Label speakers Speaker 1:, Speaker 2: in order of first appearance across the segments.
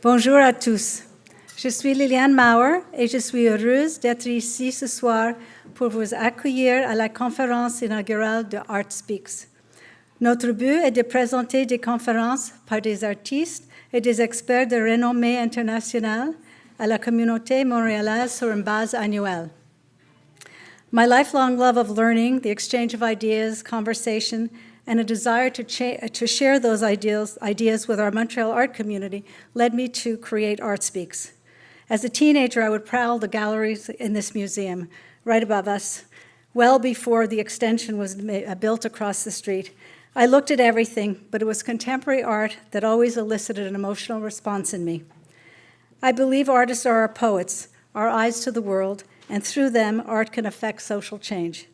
Speaker 1: Bonjour à tous. Je suis Liliane Maurer et je suis heureuse d'être ici ce soir pour vous accueillir à la conférence inaugurale de Art Speaks. Notre but est de présenter des conférences par des artistes et des experts de renommée internationale à la communauté montréalaise sur une base annuelle. My lifelong love of learning, the exchange of ideas, conversation, and a desire to share those ideas with our Montreal art community led me to create Art Speaks. As a teenager, I would prowl the galleries in this museum, right above us, well before the extension was built across the street. I looked at everything, but it was contemporary art that always elicited an emotional response in me. I believe artists are our poets, our eyes to the world, and through them, art can affect social change.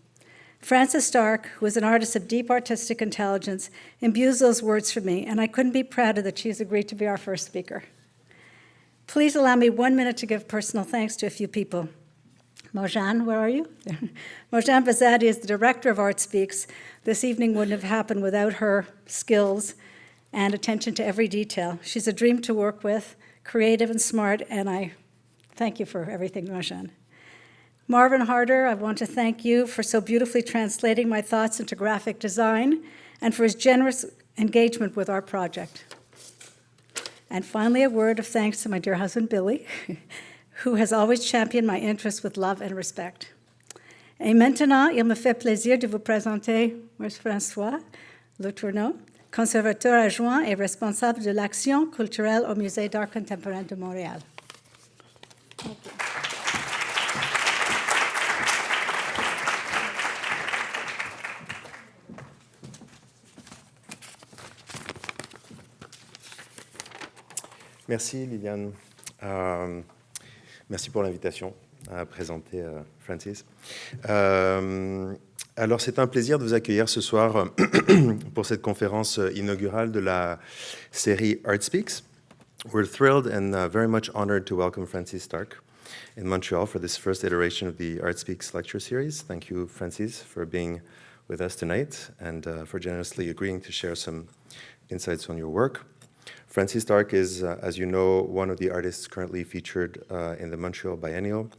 Speaker 1: Frances Stark, who is an artist of deep artistic intelligence, imbues those words for me, and I couldn't be prouder that she's agreed to be our first speaker. Please allow me 1 minute to give personal thanks to a few people. Marjane, where are you? Marjane Bazadi is the director of Art Speaks. This evening wouldn't have happened without her skills and attention to every detail. She's a dream to work with, creative and smart, and I thank you for everything, Marjane. Marvin Harder, I want to thank you for so beautifully translating my thoughts into graphic design and for his generous engagement with our project. And finally, a word of thanks to my dear husband, Billy, who has always championed my interests with love and respect. Et maintenant, il me fait plaisir de vous présenter M. François Letourneau, conservateur adjoint et responsable de l'action culturelle au Musée d'art contemporain de Montréal.
Speaker 2: Merci Liliane. Merci pour l'invitation à présenter Francis. Alors c'est un plaisir de vous accueillir ce soir pour cette conférence inaugurale de la série Art Speaks. We're thrilled and very much honored to welcome Francis Stark in Montreal for this first iteration of the Art Speaks lecture series. Thank you, Francis, for being with us tonight and for generously agreeing to share some insights on your work. Francis Stark is, as you know, one of the artists currently featured in the Montreal Biennial.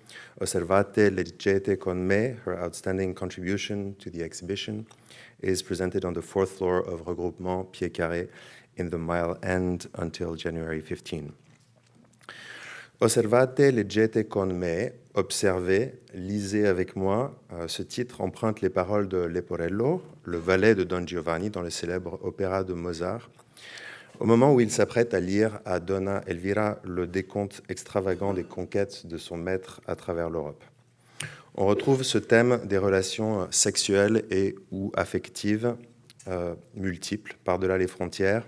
Speaker 2: Osservate, leggete con me, her outstanding contribution to the exhibition, is presented on the 4th floor of Regroupement Pied Carré in the Mile End until January 15. Osservate, leggete con me, observez, lisez avec moi. Ce titre emprunte les paroles de Leporello, le valet de Don Giovanni dans le célèbre opéra de Mozart, au moment où il s'apprête à lire à Donna Elvira le décompte extravagant des conquêtes de son maître à travers l'Europe. On retrouve ce thème des relations sexuelles et ou affectives multiples par-delà les frontières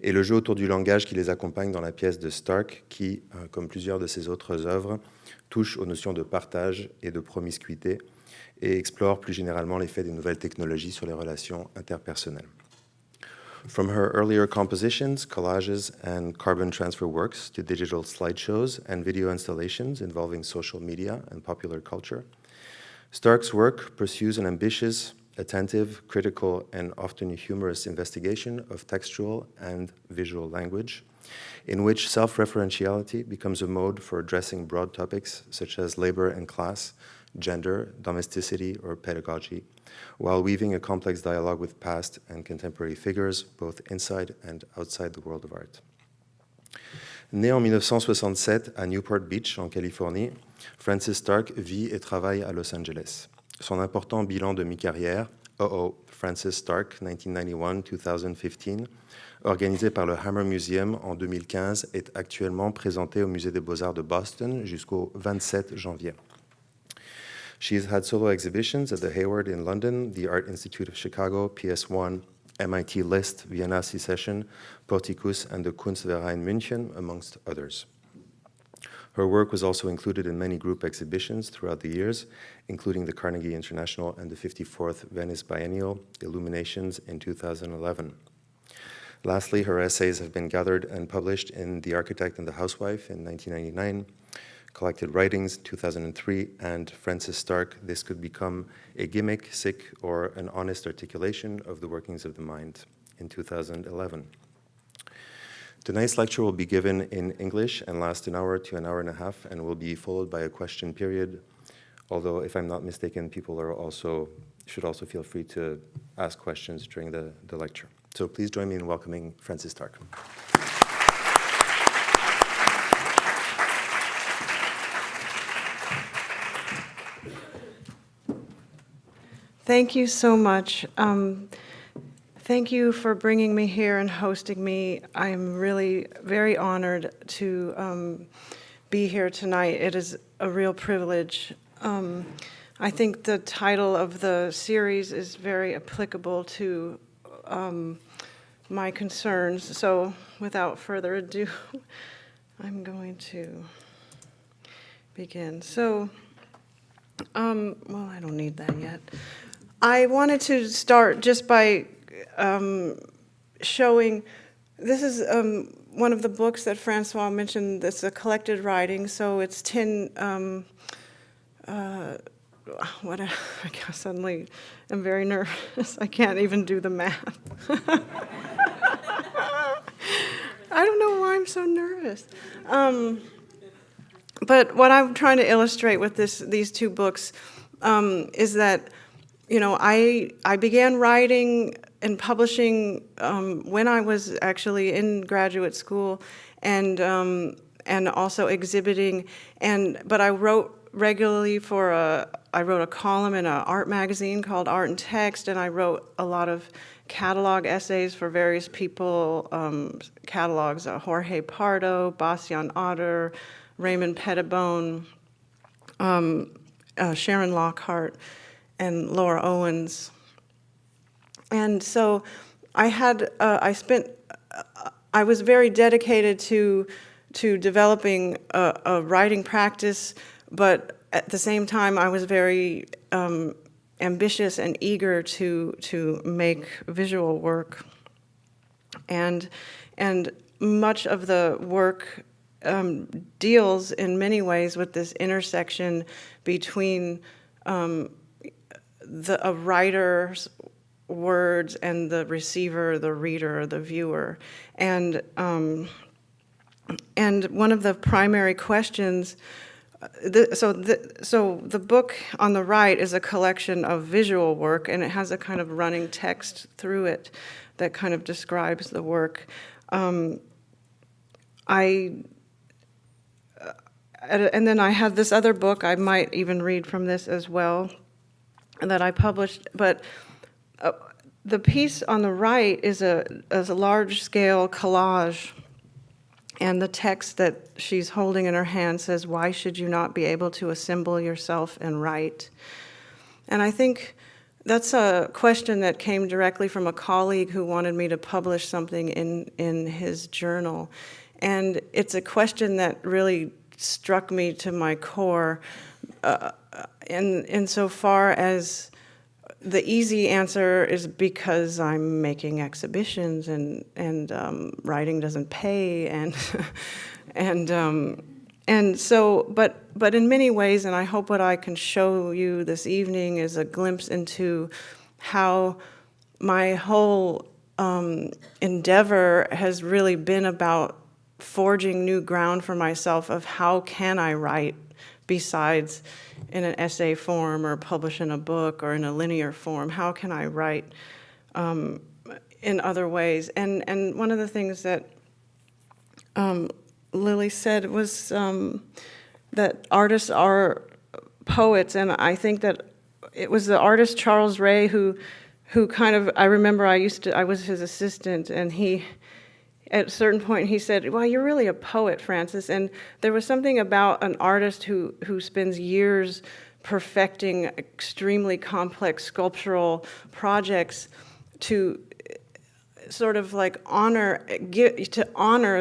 Speaker 2: et le jeu autour du langage qui les accompagne dans la pièce de Stark qui, comme plusieurs de ses autres œuvres, touche aux notions de partage et de promiscuité et explore plus généralement l'effet des nouvelles technologies sur les relations interpersonnelles. From her earlier compositions, collages, and carbon transfer works to digital slideshows and video installations involving social media and popular culture, Stark's work pursues an ambitious, attentive, critical, and often humorous investigation of textual and visual language, in which self-referentiality becomes a mode for addressing broad topics such as labor and class, gender, domesticity, or pedagogy, while weaving a complex dialogue with past and contemporary figures, both inside and outside the world of art. Née en 1967 à Newport Beach, en Californie, Francis Stark vit et travaille à Los Angeles. Son important bilan de mi-carrière, Francis Stark, 1991-2015, organisé par le Hammer Museum en 2015, est actuellement présenté au Musée des Beaux-Arts de Boston jusqu'au 27 janvier. She has had solo exhibitions at the Hayward in London, the Art Institute of Chicago, PS1, MIT List, Vienna Secession, Porticus, and the Kunstverein München, amongst others. Her work was also included in many group exhibitions throughout the years, including the Carnegie International and the 54th Venice Biennial, Illuminations in 2011. Lastly, her essays have been gathered and published in The Architect and the Housewife in 1999, Collected Writings, 2003, and Francis Stark, This Could Become a Gimmick, Sick, or an Honest Articulation of the Workings of the Mind, in 2011. Tonight's lecture will be given in English and last an hour to an hour and a half, and will be followed by a question period. Although, if I'm not mistaken, people should also feel free to ask questions during the lecture. So please join me in welcoming Francis Stark.
Speaker 3: Thank you so much. Thank you for bringing me here and hosting me. I'm really very honored to be here tonight. It is a real privilege. I think the title of the series is very applicable to my concerns. So without further ado, I'm going to begin. So, well, I don't need that yet. I wanted to start just by showing, this is one of the books that Francois mentioned. That's a collected writing, so it's 10, I suddenly am very nervous. I can't even do the math. I don't know why I'm so nervous. But what I'm trying to illustrate with these two books is that, you know, I began writing and publishing when I was actually in graduate school, and also exhibiting. But I wrote regularly I wrote a column in an art magazine called Art and Text, and I wrote a lot of catalog essays for various people, catalogs, Jorge Pardo, Bastian Otter, Raymond Pettibone, Sharon Lockhart, and Laura Owens. And so I was very dedicated to developing a writing practice, but at the same time I was very ambitious and eager to make visual work. And much of the work deals in many ways with this intersection between a writer's words and the receiver, the reader, the viewer. And one of the primary questions, so the book on the right is a collection of visual work, and it has a kind of running text through it that kind of describes the work. And then I have this other book, I might even read from this as well, that I published, but the piece on the right is a large-scale collage, and the text that she's holding in her hand says, "Why should you not be able to assemble yourself and write?" And I think that's a question that came directly from a colleague who wanted me to publish something in his journal. And it's a question that really struck me to my core, insofar as the easy answer is because I'm making exhibitions and writing doesn't pay, and so but in many ways, and I hope what I can show you this evening is a glimpse into how my whole endeavor has really been about forging new ground for myself of how can I write besides in an essay form or publish in a book or in a linear form. How can I write in other ways? And one of the things that Lily said was that artists are poets, and I think that it was the artist Charles Ray who kind of, I remember I was his assistant, and he, at a certain point, he said, "Well, you're really a poet, Francis." And there was something about an artist who spends years perfecting extremely complex sculptural projects to sort of like honor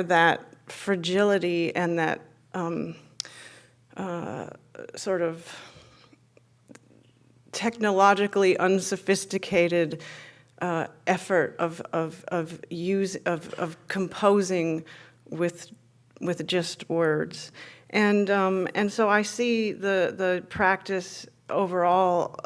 Speaker 3: that fragility and that sort of technologically unsophisticated effort of composing with just words, and so I see the practice overall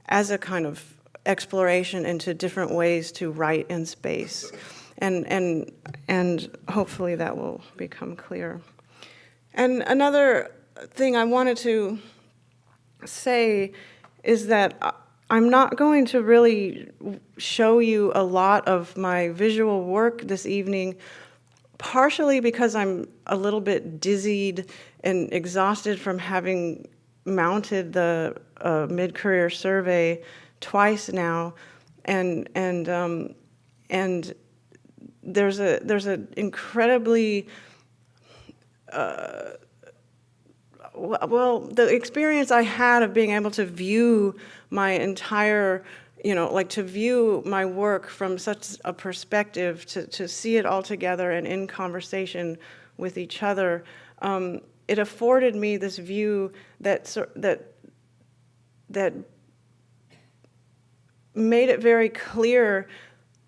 Speaker 3: as a kind of exploration into different ways to write in space, and hopefully that will become clear. And another thing I wanted to say is that I'm not going to really show you a lot of my visual work this evening, partially because I'm a little bit dizzied and exhausted from having mounted the mid-career survey twice now, and there's an incredibly well, the experience I had of being able to view my entire, like to view my work from such a perspective, to see it all together and in conversation with each other, it afforded me this view that made it very clear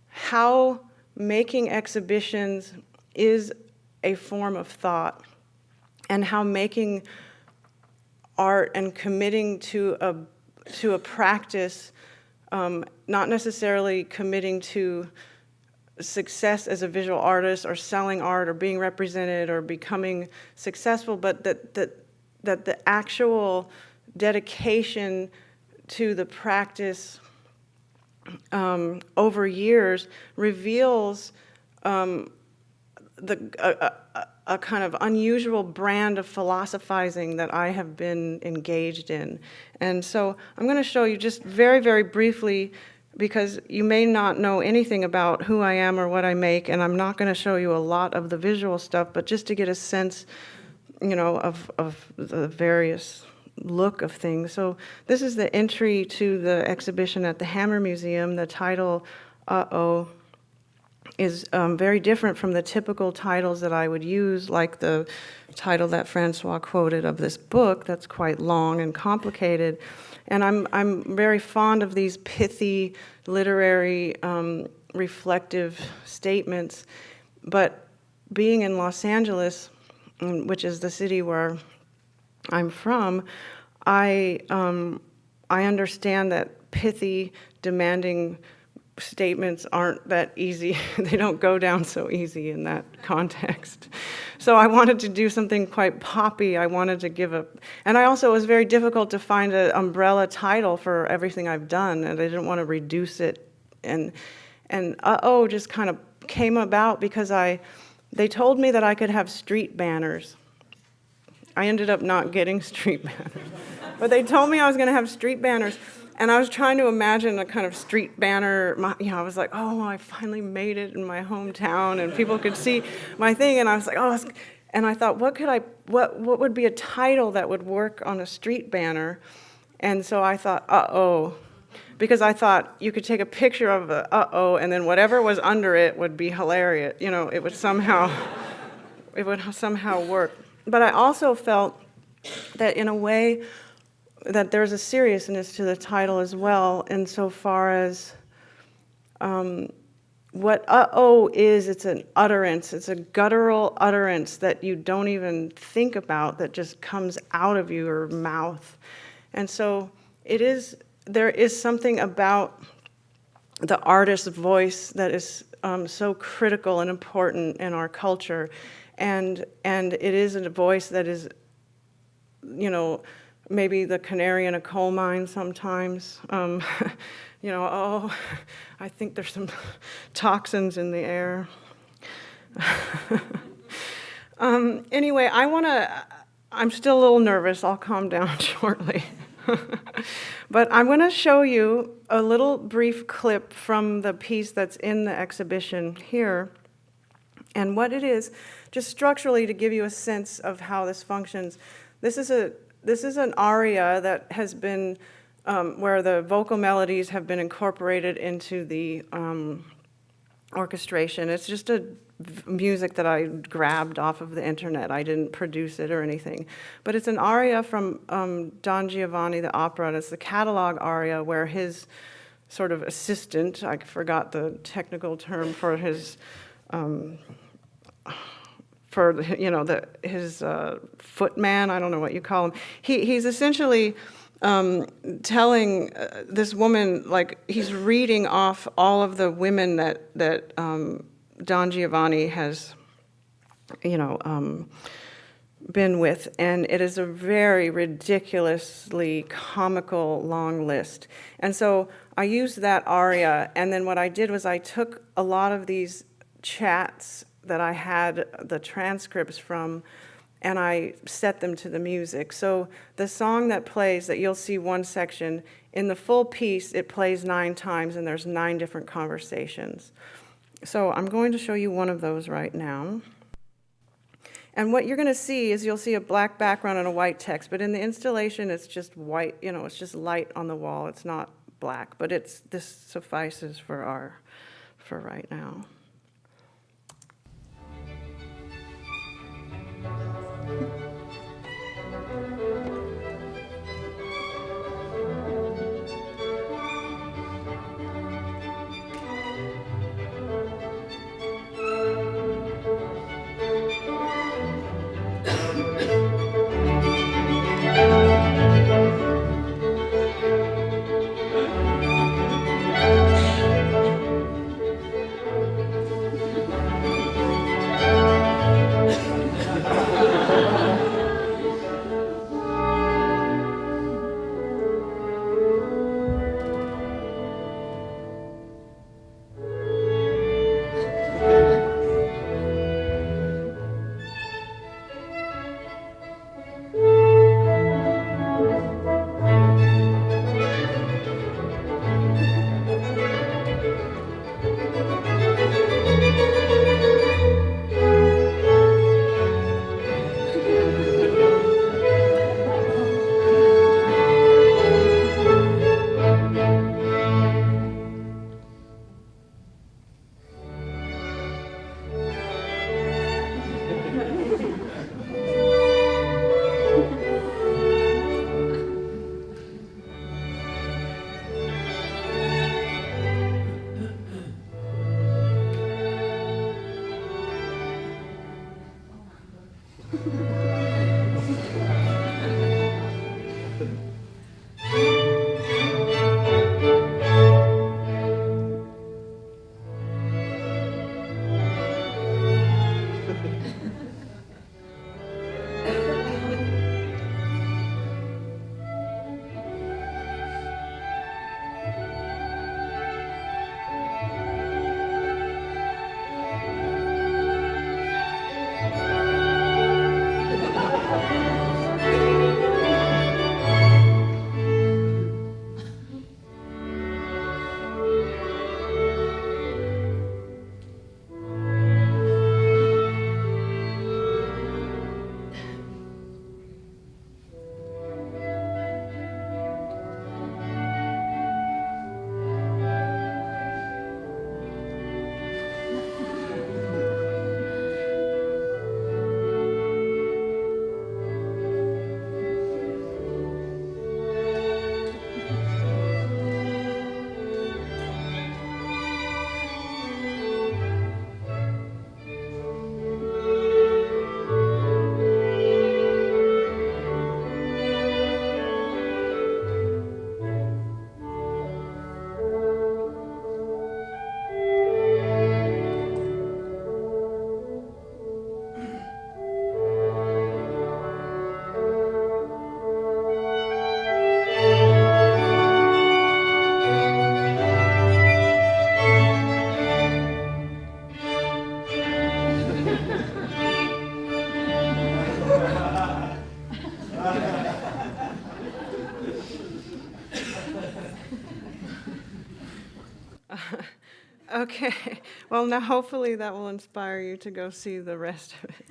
Speaker 3: how making exhibitions is a form of thought, and how making art and committing to a practice, not necessarily committing to success as a visual artist or selling art or being represented or becoming successful, but that the actual dedication to the practice over years reveals a kind of unusual brand of philosophizing that I have been engaged in. And so I'm going to show you just very, very briefly, because you may not know anything about who I am or what I make, and I'm not going to show you a lot of the visual stuff, but just to get a sense, of the various look of things. So this is the entry to the exhibition at the Hammer Museum. The title, Uh-Oh, is very different from the typical titles that I would use, like the title that Francois quoted of this book that's quite long and complicated. And I'm very fond of these pithy, literary, reflective statements. But being in Los Angeles, which is the city where I'm from, I understand that pithy, demanding statements aren't that easy. They don't go down so easy in that context. So I wanted to do something quite poppy. I wanted to give and I also, it was very difficult to find an umbrella title for everything I've done, and I didn't want to reduce it. And Uh-Oh just kind of came about because they told me that I could have street banners. I ended up not getting street banners. But they told me I was going to have street banners. And I was trying to imagine a kind of street banner. I was like, oh, I finally made it in my hometown, and people could see my thing. And I was like, oh, and I thought, what would be a title that would work on a street banner? And so I thought, Uh-Oh, because I thought you could take a picture of the Uh-Oh, and then whatever was under it would be hilarious. It would somehow work. But I also felt that in a way, that there's a seriousness to the title as well, insofar as what Uh-Oh is, it's an utterance, it's a guttural utterance that you don't even think about, that just comes out of your mouth. And so there is something about the artist's voice that is so critical and important in our culture, and it is a voice that is, maybe the canary in a coal mine sometimes. Oh, I think there's some toxins in the air. Anyway, I'm still a little nervous. I'll calm down shortly. But I'm going to show you a little brief clip from the piece that's in the exhibition here, and what it is, just structurally to give you a sense of how this functions. This is an aria that has been, where the vocal melodies have been incorporated into the orchestration. It's just a music that I grabbed off of the internet. I didn't produce it or anything. But it's an aria from Don Giovanni, the opera, and it's the catalog aria where his sort of assistant, I forgot the technical term for his, his footman, I don't know what you call him. He's essentially telling this woman, like he's reading off all of the women that Don Giovanni has, been with, and it is a very ridiculously comical long list. And so I used that aria, and then what I did was I took a lot of these chats that I had the transcripts from, and I set them to the music. So the song that plays, that you'll see one section, in the full piece, it plays 9 times, and there's 9 different conversations. So I'm going to show you one of those right now. And what you're going to see is you'll see a black background and a white text, but in the installation, it's just white, it's just light on the wall. It's not black, but this suffices for right now. Okay, well now hopefully that will inspire you to go see the rest of it.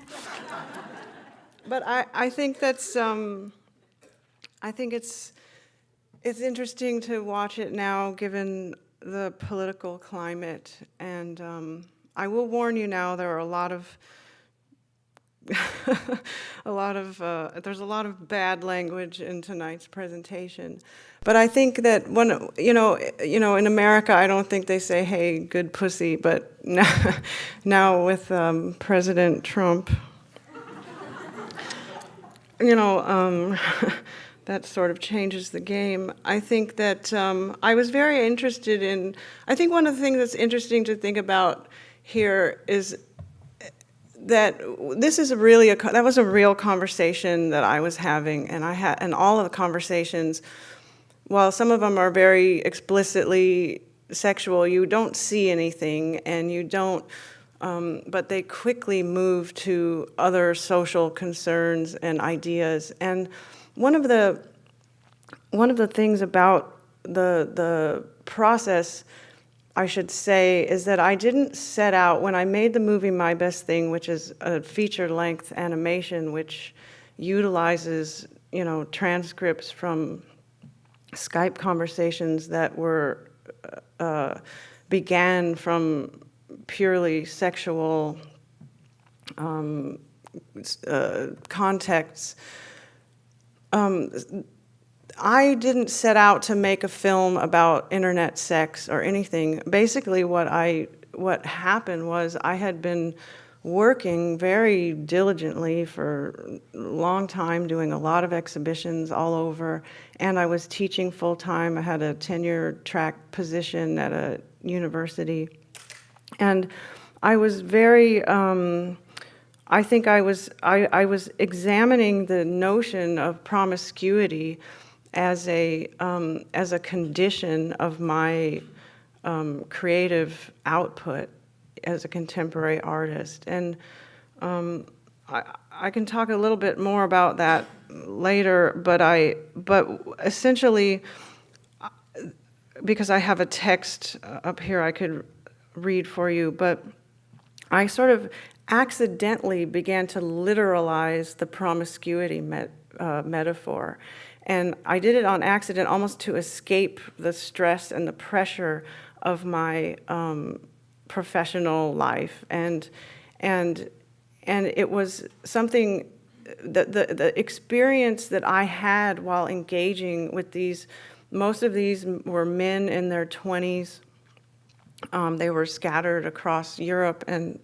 Speaker 3: But I think that's I think it's interesting to watch it now given the political climate, and I will warn you now, there are a lot of there's a lot of bad language in tonight's presentation. But I think that when, in America, I don't think they say, hey, good pussy, but now with President Trump, that sort of changes the game. I think that I was very interested in, I think one of the things that's interesting to think about here is that this is really that was a real conversation that I was having, and all of the conversations, while some of them are very explicitly sexual, you don't see anything, and you don't, but they quickly move to other social concerns and ideas. And one of the things about the process, I should say, is that I didn't set out, when I made the movie My Best Thing, which is a feature-length animation which utilizes, transcripts from Skype conversations that were began from purely sexual contexts. I didn't set out to make a film about internet sex or anything. Basically, what happened was I had been working very diligently for a long time, doing a lot of exhibitions all over, and I was teaching full-time. I had a tenure-track position at a university, and I was very, I think I was examining the notion of promiscuity as a condition of my creative output as a contemporary artist. And I can talk a little bit more about that later, but essentially, because I have a text up here I could read for you, but I sort of accidentally began to literalize the promiscuity metaphor. And I did it on accident, almost to escape the stress and the pressure of my professional life. And it was something that the experience that I had while engaging with these, most of these were men in their 20s. They were scattered across Europe and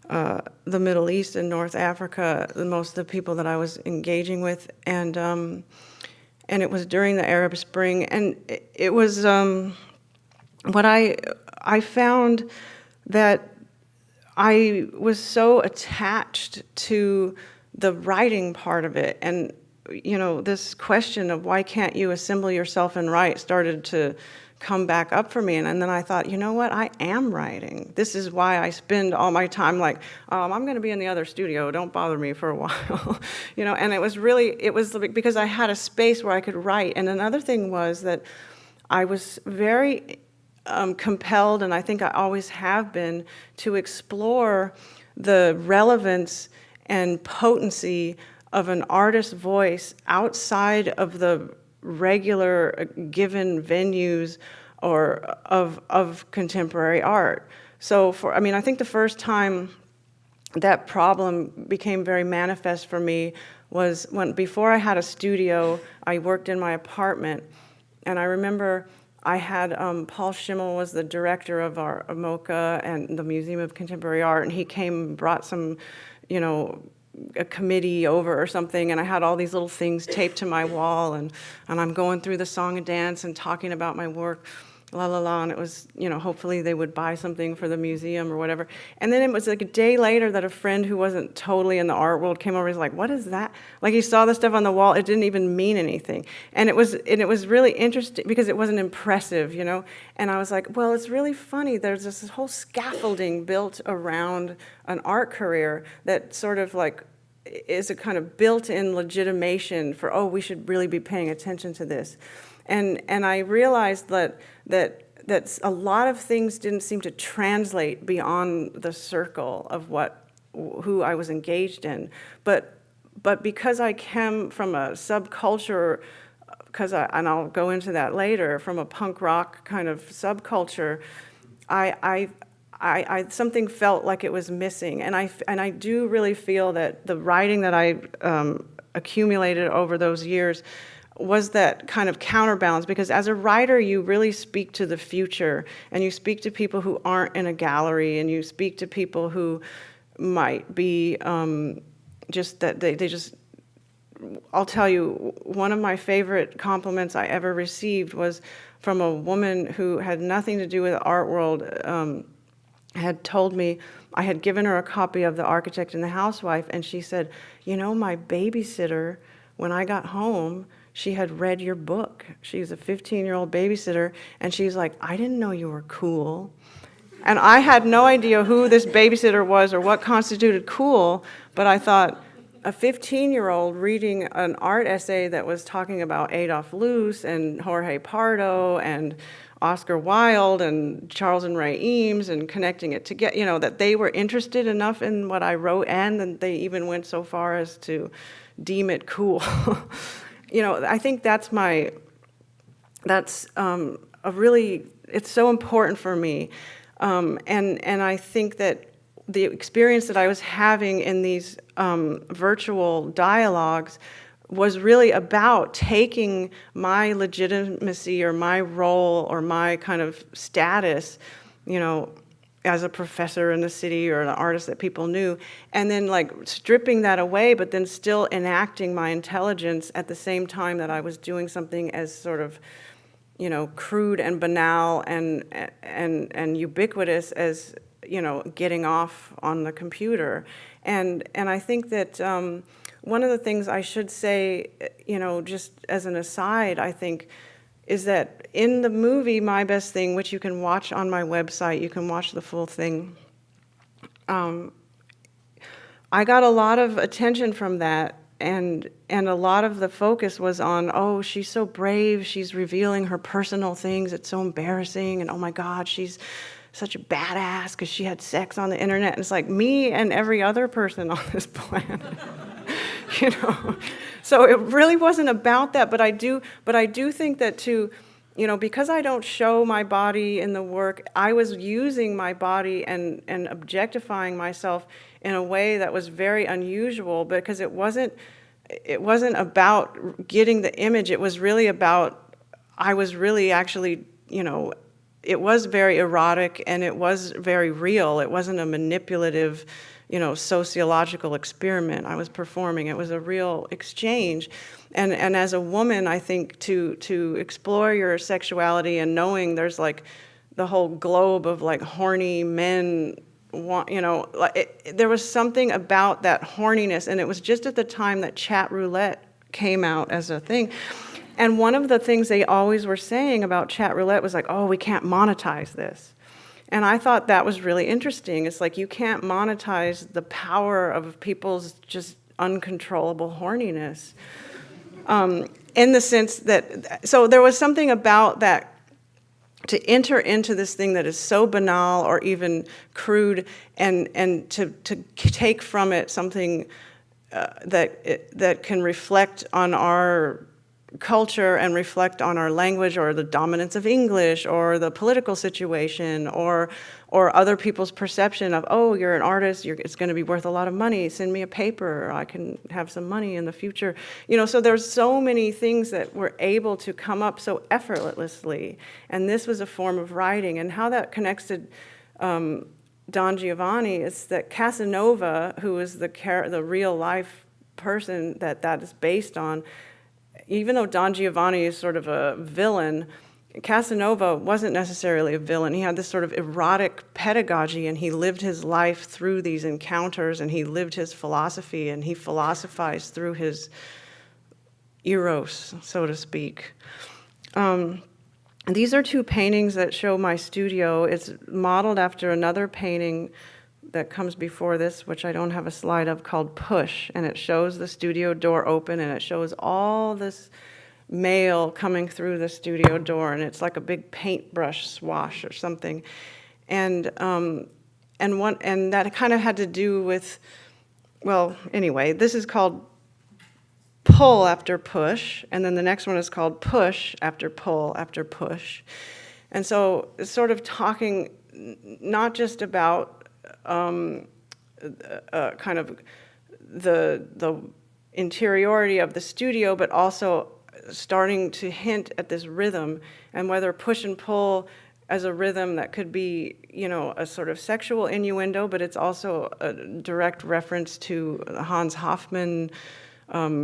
Speaker 3: the Middle East and North Africa, most of the people that I was engaging with, and it was during the Arab Spring, and it was what I found that I was so attached to the writing part of it, and this question of why can't you assemble yourself and write started to come back up for me, and then I thought, you know what, I am writing. This is why I spend all my time like, I'm going to be in the other studio, don't bother me for a while. And it was because I had a space where I could write. And another thing was that I was very compelled, and I think I always have been, to explore the relevance and potency of an artist's voice outside of the regular given venues or of contemporary art. So I think the first time that problem became very manifest for me was before I had a studio, I worked in my apartment, and I remember I had Paul Schimmel was the director of our MoCA and the Museum of Contemporary Art, and he came and brought some, a committee over or something, and I had all these little things taped to my wall, and I'm going through the song and dance and talking about my work, la la la, and it was, hopefully they would buy something for the museum or whatever. And then it was like a day later that a friend who wasn't totally in the art world came over. He's like, "What is that?" Like, he saw the stuff on the wall. It didn't even mean anything, and it was really interesting because it wasn't impressive, And I was like, well, it's really funny. There's this whole scaffolding built around an art career that sort of like is a kind of built-in legitimation for, we should really be paying attention to this. And I realized that a lot of things didn't seem to translate beyond the circle of who I was engaged in. But because I came from a subculture, and I'll go into that later, from a punk rock kind of subculture, I something felt like it was missing, and I do really feel that the writing that I accumulated over those years was that kind of counterbalance, because as a writer you really speak to the future, and you speak to people who aren't in a gallery, and you speak to people who might be just that they just. I'll tell you, one of my favorite compliments I ever received was from a woman who had nothing to do with the art world. had told me, I had given her a copy of The Architect and the Housewife, and she said, you know, my babysitter, when I got home, she had read your book. She's a 15-year-old babysitter, and she's like, I didn't know you were cool. And I had no idea who this babysitter was or what constituted cool, but I thought, a 15-year-old reading an art essay that was talking about Adolf Loos and Jorge Pardo and Oscar Wilde and Charles and Ray Eames and connecting it together, you know, that they were interested enough in what I wrote, and that they even went so far as to deem it cool. You know, I think that's a really, it's so important for me. And I think that the experience that I was having in these virtual dialogues was really about taking my legitimacy or my role or my kind of status, you know, as a professor in the city or an artist that people knew, and then like stripping that away, but then still enacting my intelligence at the same time that I was doing something as sort of, you know, crude and banal and ubiquitous as, you know, getting off on the computer. And I think that one of the things I should say, you know, just as an aside, I think, is that in the movie My Best Thing, which you can watch on my website, you can watch the full thing, I got a lot of attention from that, and a lot of the focus was on, oh, she's so brave, she's revealing her personal things, it's so embarrassing, and oh my God, she's such a badass because she had sex on the internet. And it's like me and every other person on this planet. You know, so it really wasn't about that, but I do think that you know, because I don't show my body in the work, I was using my body and objectifying myself in a way that was very unusual, because it wasn't about getting the image. It was really about, I was really actually, you know, it was very erotic and it was very real. It wasn't a manipulative, you know, sociological experiment I was performing. It was a real exchange. And as a woman, I think to explore your sexuality and knowing there's like the whole globe of like horny men, you know, there was something about that horniness, and it was just at the time that chat roulette came out as a thing. And one of the things they always were saying about chat roulette was like, oh, we can't monetize this. And I thought that was really interesting. It's like you can't monetize the power of people's just uncontrollable horniness. In the sense that, so there was something about that, to enter into this thing that is so banal or even crude, and to take from it something that can reflect on our culture and reflect on our language or the dominance of English or the political situation or other people's perception of, oh, you're an artist, it's going to be worth a lot of money, send me a paper, I can have some money in the future. You know, so there's so many things that were able to come up so effortlessly, and this was a form of writing. And how that connects to Don Giovanni is that Casanova, who is the real life person that is based on, even though Don Giovanni is sort of a villain, Casanova wasn't necessarily a villain. He had this sort of erotic pedagogy, and he lived his life through these encounters, and he lived his philosophy, and he philosophized through his eros, so to speak. These are two paintings that show my studio. It's modeled after another painting that comes before this, which I don't have a slide of, called Push, and it shows the studio door open, and it shows all this mail coming through the studio door, and it's like a big paintbrush swash or something, and that kind of had to do with, well, anyway, this is called Pull after Push, and then the next one is called Push after Pull after Push, and so it's sort of talking not just about kind of the interiority of the studio, but also starting to hint at this rhythm, and whether push and pull as a rhythm that could be, you know, a sort of sexual innuendo, but it's also a direct reference to Hans Hofmann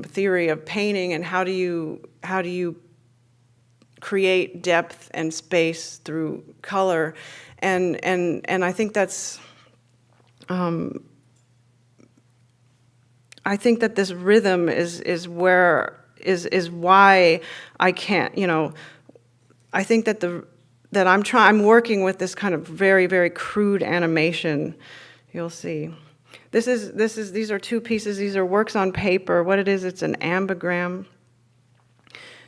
Speaker 3: theory of painting, and how do you create depth and space through color, and I think that's. I think that this rhythm is why I can't, I think that I'm working with this kind of very, very crude animation. You'll see. These are two pieces. These are works on paper. What it is, it's an ambigram.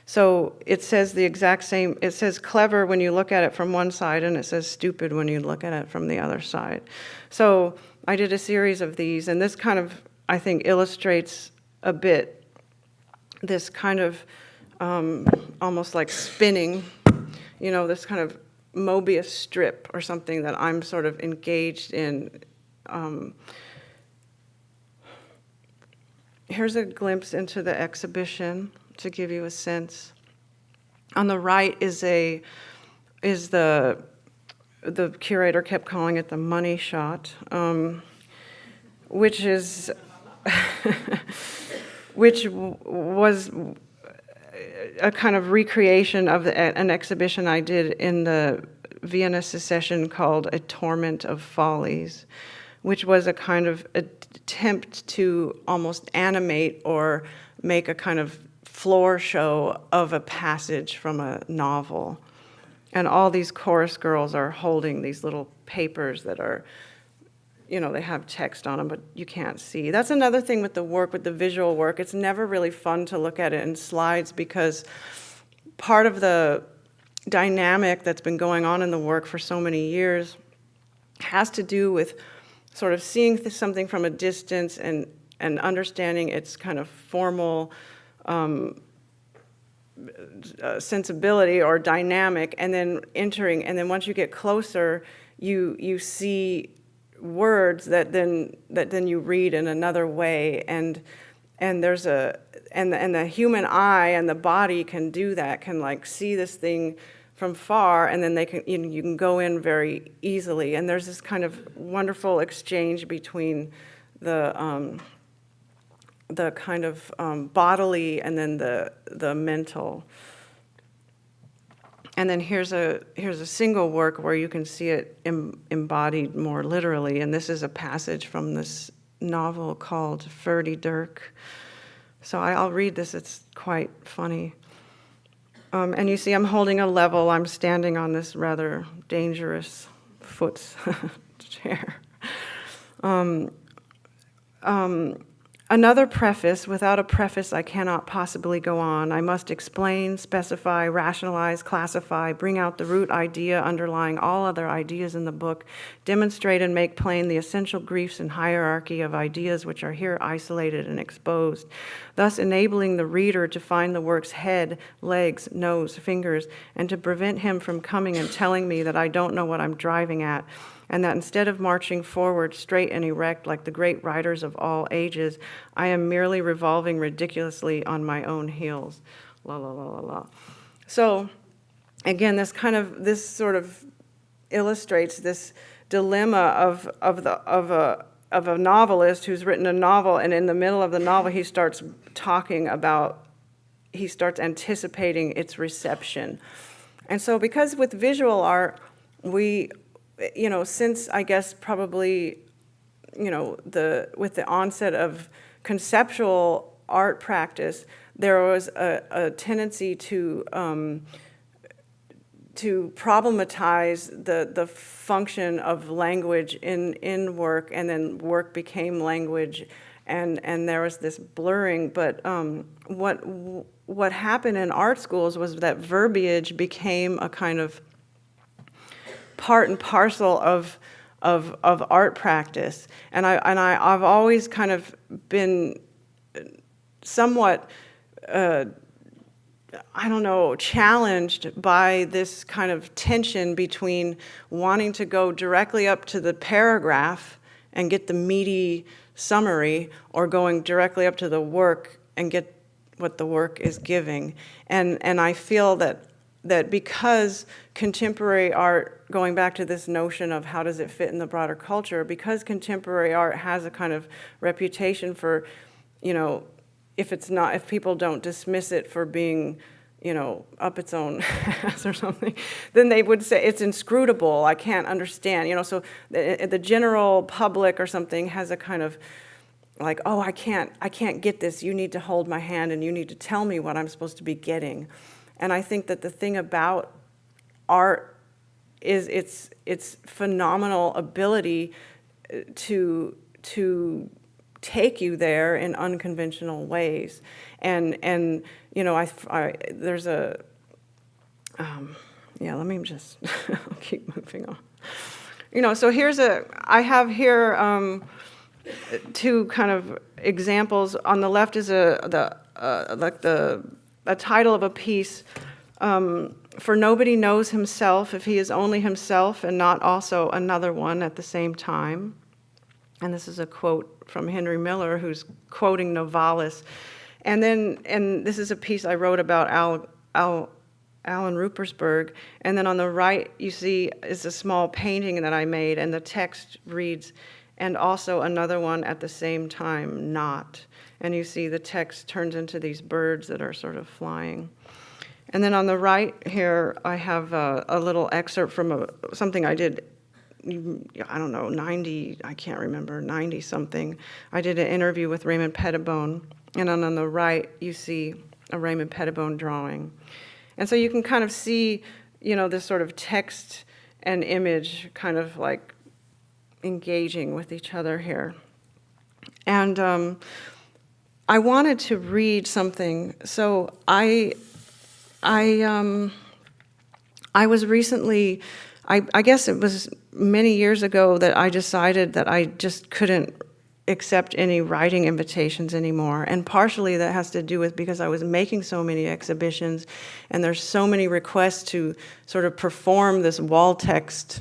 Speaker 3: So it says the exact same, it says clever when you look at it from one side, and it says stupid when you look at it from the other side. So I did a series of these, and this kind of, I think, illustrates a bit this kind of almost like spinning, this kind of Mobius strip or something that I'm sort of engaged in. Here's a glimpse into the exhibition to give you a sense. On the right is the curator kept calling it the money shot, which is which was a kind of recreation of an exhibition I did in the Vienna Secession called A Torment of Follies, which was a kind of attempt to almost animate or make a kind of floor show of a passage from a novel. And all these chorus girls are holding these little papers that are, they have text on them, but you can't see. That's another thing with the work, with the visual work. It's never really fun to look at it in slides because part of the dynamic that's been going on in the work for so many years has to do with sort of seeing something from a distance and understanding its kind of formal sensibility or dynamic, and then entering, and then once you get closer, you see words that then you read in another way, and there's and the human eye and the body can do that, can like see this thing from far, and then you can go in very easily, and there's this kind of wonderful exchange between the kind of bodily and then the mental. And then here's a single work where you can see it embodied more literally, and this is a passage from this novel called Verdi Dirk. So I'll read this, it's quite funny. And you see I'm holding a level, I'm standing on this rather dangerous foot chair. Another preface. Without a preface, I cannot possibly go on. I must explain, specify, rationalize, classify, bring out the root idea underlying all other ideas in the book, demonstrate and make plain the essential griefs and hierarchy of ideas which are here isolated and exposed, thus enabling the reader to find the work's head, legs, nose, fingers, and to prevent him from coming and telling me that I don't know what I'm driving at, and that instead of marching forward straight and erect like the great writers of all ages, I am merely revolving ridiculously on my own heels. La la la la la. So, again, this sort of illustrates this dilemma of a novelist who's written a novel, and in the middle of the novel he starts anticipating its reception. And so, because with visual art, we, since I guess probably, with the onset of conceptual art practice, there was a tendency to problematize the function of language in work, and then work became language, and there was this blurring. But what happened in art schools was that verbiage became a kind of part and parcel of art practice, and I've always kind of been somewhat challenged by this kind of tension between wanting to go directly up to the paragraph and get the meaty summary, or going directly up to the work and get what the work is giving, and I feel that because contemporary art, going back to this notion of how does it fit in the broader culture, because contemporary art has a kind of reputation for, if people don't dismiss it for being, up its own ass or something, then they would say it's inscrutable, I can't understand, so the general public or something has a kind of like, oh, I can't get this, you need to hold my hand and you need to tell me what I'm supposed to be getting. And I think that the thing about art is its phenomenal ability to take you there in unconventional ways. And there's a, let me just I'll keep moving on. So I have here two kind of examples. On the left is a title of a piece, For Nobody Knows Himself If He Is Only Himself and Not Also Another One at the Same Time. And this is a quote from Henry Miller, who's quoting Novalis. And this is a piece I wrote about Alan Ruppersberg. And then on the right, you see, is a small painting that I made, and the text reads, and also another one at the same time, not. And you see the text turns into these birds that are sort of flying. And then on the right here, I have a little excerpt from something I did, I don't know, 90, I can't remember, 90 something. I did an interview with Raymond Pettibone, and on the right, you see a Raymond Pettibone drawing. And so you can kind of see, this sort of text and image kind of like engaging with each other here. And I wanted to read something. So I was recently, I guess it was many years ago that I decided that I just couldn't accept any writing invitations anymore. And partially that has to do with because I was making so many exhibitions and there's so many requests to sort of perform this wall text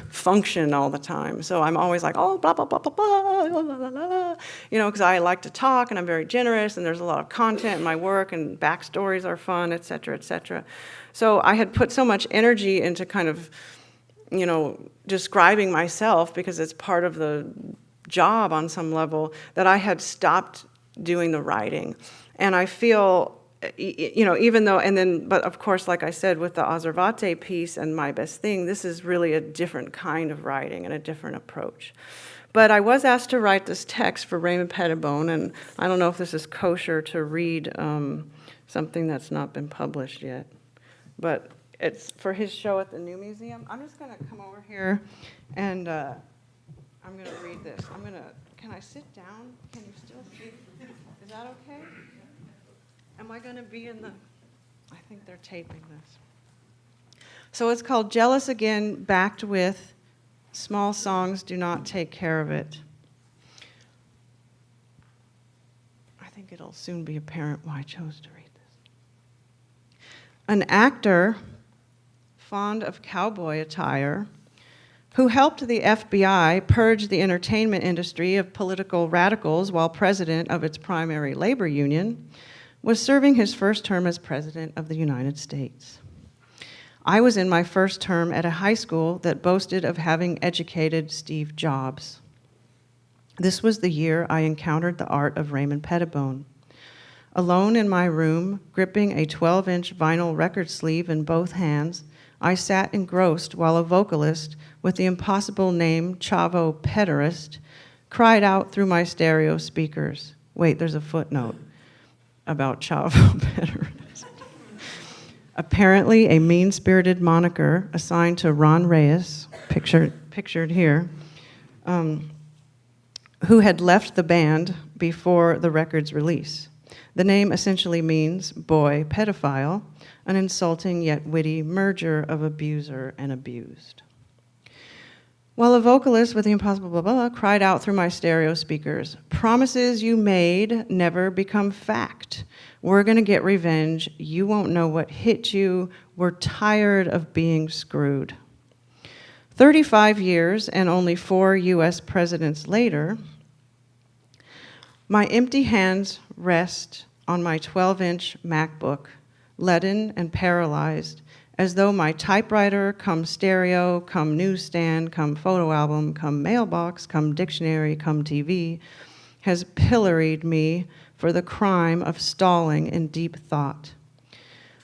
Speaker 3: function all the time. So I'm always like, oh, blah, blah, blah, blah, blah, blah, blah, blah, because I like to talk and I'm very generous and there's a lot of content in my work and backstories are fun, et cetera, et cetera. So I had put so much energy into kind of, describing myself because it's part of the job on some level that I had stopped doing the writing. And I feel, even though, but of course, like I said, with the Osservate piece and My Best Thing, this is really a different kind of writing and a different approach. But I was asked to write this text for Raymond Pettibone, and I don't know if this is kosher to read something that's not been published yet. But it's for his show at the New Museum. I'm just going to come over here and I'm going to read this. Can I sit down? Can you still see? Is that okay? Am I going to be in the, I think they're taping this. So it's called Jealous Again, backed with Small Songs Do Not Take Care of It. I think it'll soon be apparent why I chose to read this. An actor fond of cowboy attire, who helped the FBI purge the entertainment industry of political radicals while president of its primary labor union, was serving his first term as president of the United States. I was in my first term at a high school that boasted of having educated Steve Jobs. This was the year I encountered the art of Raymond Pettibone. Alone in my room, gripping a 12-inch vinyl record sleeve in both hands, I sat engrossed while a vocalist with the impossible name Chavo Pederast cried out through my stereo speakers. Wait, there's a footnote about Chavo Pederast. Apparently a mean-spirited moniker assigned to Ron Reyes, pictured here, who had left the band before the record's release. The name essentially means boy pedophile, an insulting yet witty merger of abuser and abused. While a vocalist with the impossible blah, blah, blah cried out through my stereo speakers, promises you made never become fact. We're gonna get revenge. You won't know what hit you. We're tired of being screwed. 35 years and only 4 US presidents later, my empty hands rest on my 12-inch MacBook, leaden and paralyzed, as though my typewriter, come stereo, come newsstand, come photo album, come mailbox, come dictionary, come TV, has pilloried me for the crime of stalling in deep thought.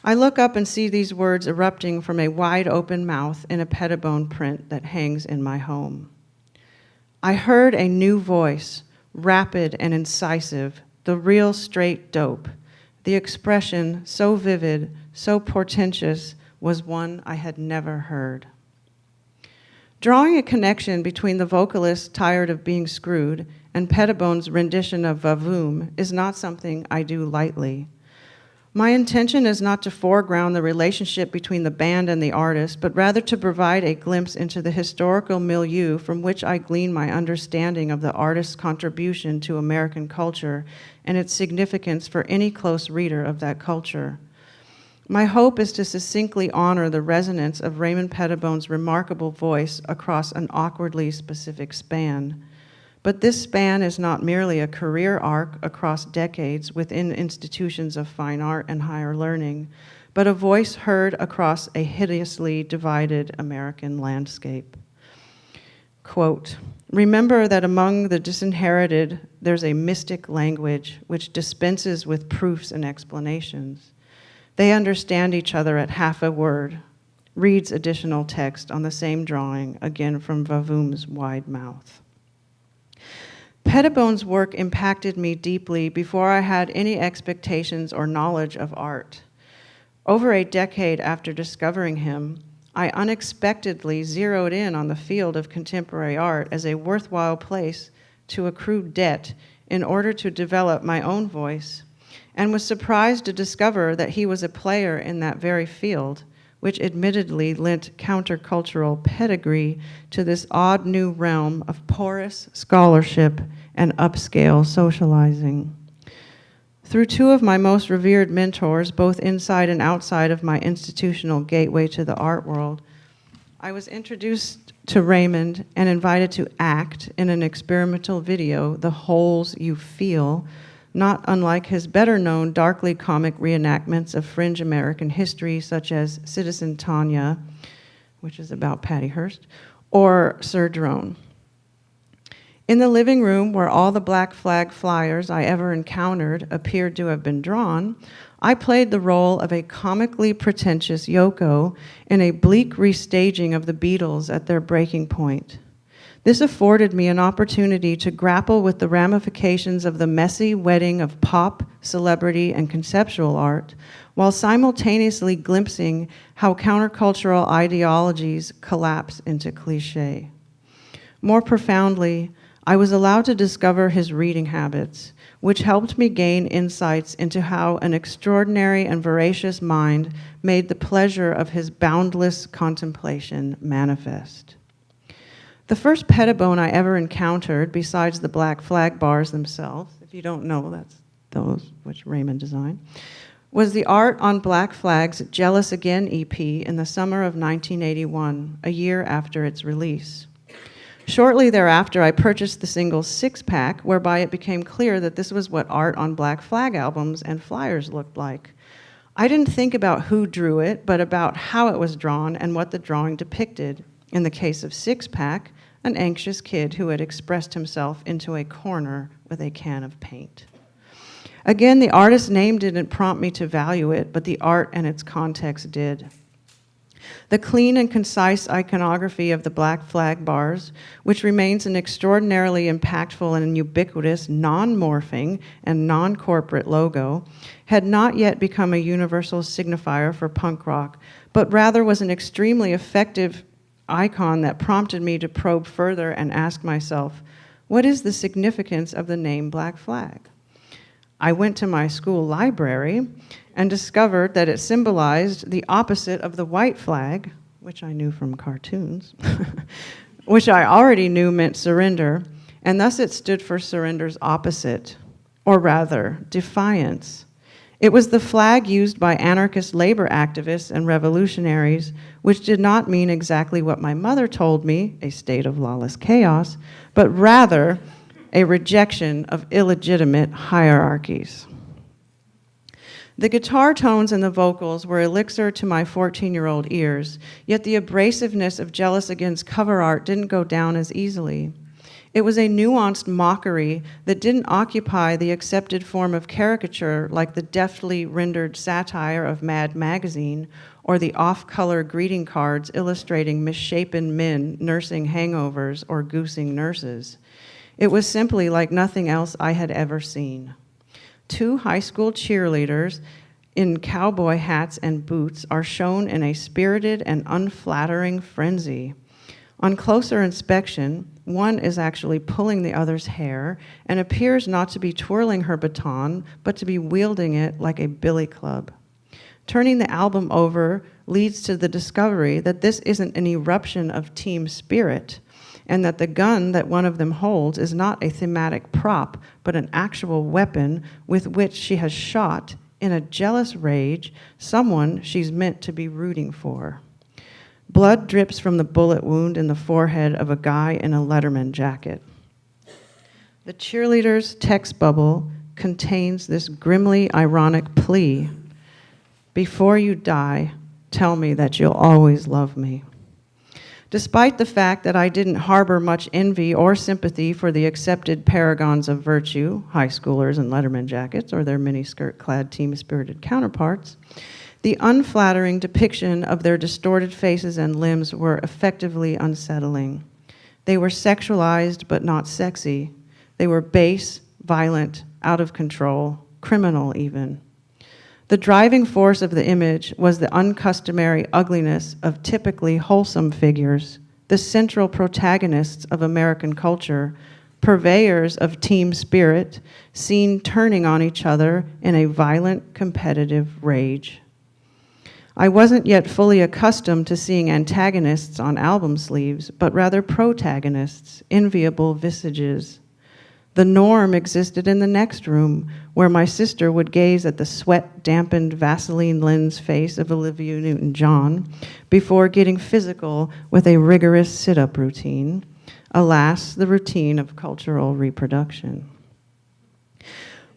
Speaker 3: I look up and see these words erupting from a wide open mouth in a Pettibone print that hangs in my home. I heard a new voice, rapid and incisive, the real straight dope. The expression, so vivid, so portentous, was one I had never heard. Drawing a connection between the vocalist tired of being screwed and Pettibone's rendition of Vavoom is not something I do lightly. My intention is not to foreground the relationship between the band and the artist, but rather to provide a glimpse into the historical milieu from which I glean my understanding of the artist's contribution to American culture and its significance for any close reader of that culture. My hope is to succinctly honor the resonance of Raymond Pettibone's remarkable voice across an awkwardly specific span. But this span is not merely a career arc across decades within institutions of fine art and higher learning, but a voice heard across a hideously divided American landscape. Quote, "Remember that among the disinherited, there's a mystic language which dispenses with proofs and explanations. They understand each other at half a word," reads additional text on the same drawing, again from Vavoom's wide mouth. Pettibone's work impacted me deeply before I had any expectations or knowledge of art. Over a decade after discovering him, I unexpectedly zeroed in on the field of contemporary art as a worthwhile place to accrue debt in order to develop my own voice, and was surprised to discover that he was a player in that very field, which admittedly lent countercultural pedigree to this odd new realm of porous scholarship and upscale socializing. Through two of my most revered mentors, both inside and outside of my institutional gateway to the art world, I was introduced to Raymond and invited to act in an experimental video, The Holes You Feel, not unlike his better-known darkly comic reenactments of fringe American history, such as Citizen Tanya, which is about Patty Hearst, or Sir Drone. In the living room where all the Black Flag flyers I ever encountered appeared to have been drawn, I played the role of a comically pretentious Yoko in a bleak restaging of the Beatles at their breaking point. This afforded me an opportunity to grapple with the ramifications of the messy wedding of pop, celebrity, and conceptual art, while simultaneously glimpsing how countercultural ideologies collapse into cliché. More profoundly, I was allowed to discover his reading habits, which helped me gain insights into how an extraordinary and voracious mind made the pleasure of his boundless contemplation manifest. The first Pettibone I ever encountered, besides the Black Flag bars themselves, if you don't know, that's those which Raymond designed, was the Art on Black Flag's Jealous Again EP in the summer of 1981, a year after its release. Shortly thereafter, I purchased the single six-pack, whereby it became clear that this was what Art on Black Flag albums and flyers looked like. I didn't think about who drew it, but about how it was drawn and what the drawing depicted. In the case of six-pack, an anxious kid who had expressed himself into a corner with a can of paint. Again, the artist's name didn't prompt me to value it, but the art and its context did. The clean and concise iconography of the Black Flag bars, which remains an extraordinarily impactful and ubiquitous non-morphing and non-corporate logo, had not yet become a universal signifier for punk rock, but rather was an extremely effective icon that prompted me to probe further and ask myself, what is the significance of the name Black Flag? I went to my school library and discovered that it symbolized the opposite of the white flag, which I knew from cartoons, which I already knew meant surrender, and thus it stood for surrender's opposite, or rather, defiance. It was the flag used by anarchist labor activists and revolutionaries, which did not mean exactly what my mother told me, a state of lawless chaos, but rather a rejection of illegitimate hierarchies. The guitar tones and the vocals were elixir to my 14-year-old ears, yet the abrasiveness of Jealous Again's cover art didn't go down as easily. It was a nuanced mockery that didn't occupy the accepted form of caricature like the deftly rendered satire of Mad Magazine or the off-color greeting cards illustrating misshapen men nursing hangovers or goosing nurses. It was simply like nothing else I had ever seen. Two high school cheerleaders in cowboy hats and boots are shown in a spirited and unflattering frenzy. On closer inspection, one is actually pulling the other's hair and appears not to be twirling her baton, but to be wielding it like a billy club. Turning the album over leads to the discovery that this isn't an eruption of team spirit, and that the gun that one of them holds is not a thematic prop, but an actual weapon with which she has shot, in a jealous rage, someone she's meant to be rooting for. Blood drips from the bullet wound in the forehead of a guy in a Letterman jacket. The cheerleader's text bubble contains this grimly ironic plea: "Before you die, tell me that you'll always love me." Despite the fact that I didn't harbor much envy or sympathy for the accepted paragons of virtue, high schoolers in Letterman jackets or their miniskirt-clad team-spirited counterparts, the unflattering depiction of their distorted faces and limbs were effectively unsettling. They were sexualized but not sexy. They were base, violent, out of control, criminal even. The driving force of the image was the uncustomary ugliness of typically wholesome figures, the central protagonists of American culture, purveyors of team spirit, seen turning on each other in a violent, competitive rage. I wasn't yet fully accustomed to seeing antagonists on album sleeves, but rather protagonists, enviable visages. The norm existed in the next room, where my sister would gaze at the sweat-dampened Vaseline lens face of Olivia Newton-John before getting physical with a rigorous sit-up routine. Alas, the routine of cultural reproduction.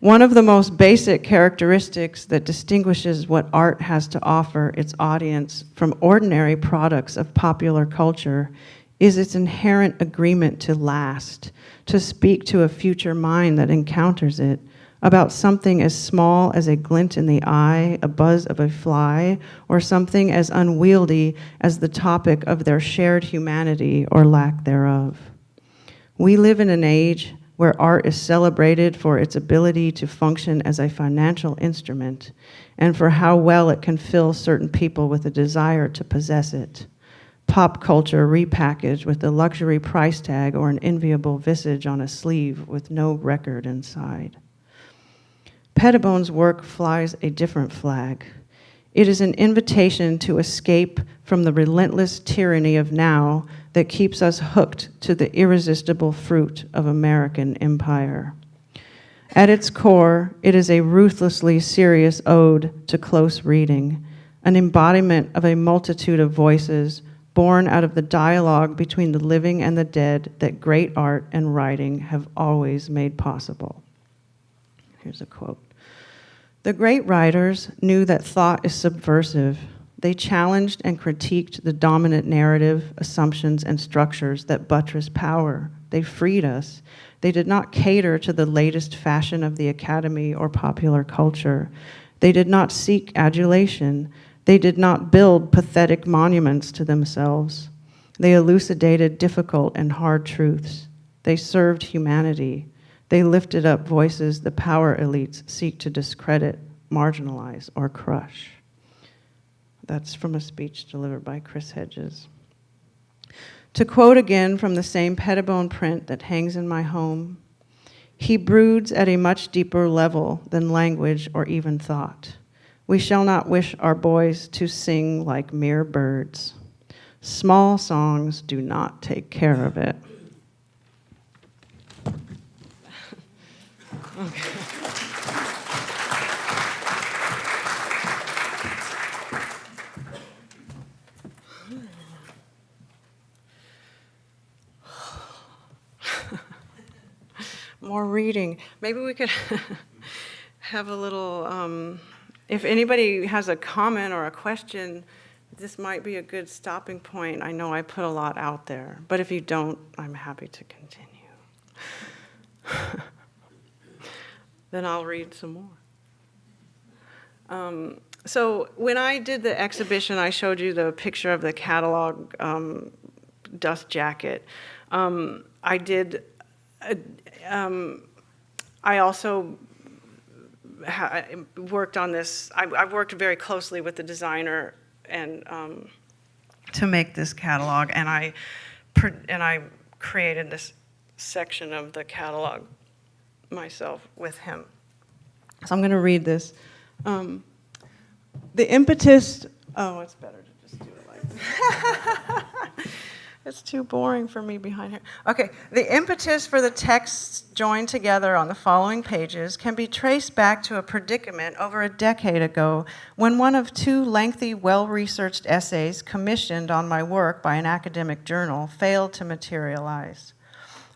Speaker 3: One of the most basic characteristics that distinguishes what art has to offer its audience from ordinary products of popular culture is its inherent agreement to last, to speak to a future mind that encounters it, about something as small as a glint in the eye, a buzz of a fly, or something as unwieldy as the topic of their shared humanity or lack thereof. We live in an age where art is celebrated for its ability to function as a financial instrument and for how well it can fill certain people with a desire to possess it. Pop culture repackaged with a luxury price tag or an enviable visage on a sleeve with no record inside. Pettibone's work flies a different flag. It is an invitation to escape from the relentless tyranny of now that keeps us hooked to the irresistible fruit of American empire. At its core, it is a ruthlessly serious ode to close reading, an embodiment of a multitude of voices born out of the dialogue between the living and the dead that great art and writing have always made possible. Here's a quote. The great writers knew that thought is subversive. They challenged and critiqued the dominant narrative, assumptions, and structures that buttress power. They freed us. They did not cater to the latest fashion of the academy or popular culture. They did not seek adulation. They did not build pathetic monuments to themselves. They elucidated difficult and hard truths. They served humanity. They lifted up voices the power elites seek to discredit, marginalize, or crush. That's from a speech delivered by Chris Hedges. To quote again from the same Pettibone print that hangs in my home, he broods at a much deeper level than language or even thought. We shall not wish our boys to sing like mere birds. Small songs do not take care of it. Okay. More reading. Maybe we could have a little, if anybody has a comment or a question, this might be a good stopping point. I know I put a lot out there, but if you don't, I'm happy to continue. Then I'll read some more. So when I did the exhibition, I showed you the picture of the catalog dust jacket. I did. I also worked on this. I worked very closely with the designer and to make this catalog, and I created this section of the catalog myself with him. So I'm going to read this. The impetus. Oh, it's better to just do it like this. It's too boring for me behind here. Okay, the impetus for the texts joined together on the following pages can be traced back to a predicament over a decade ago when one of two lengthy, well-researched essays commissioned on my work by an academic journal failed to materialize.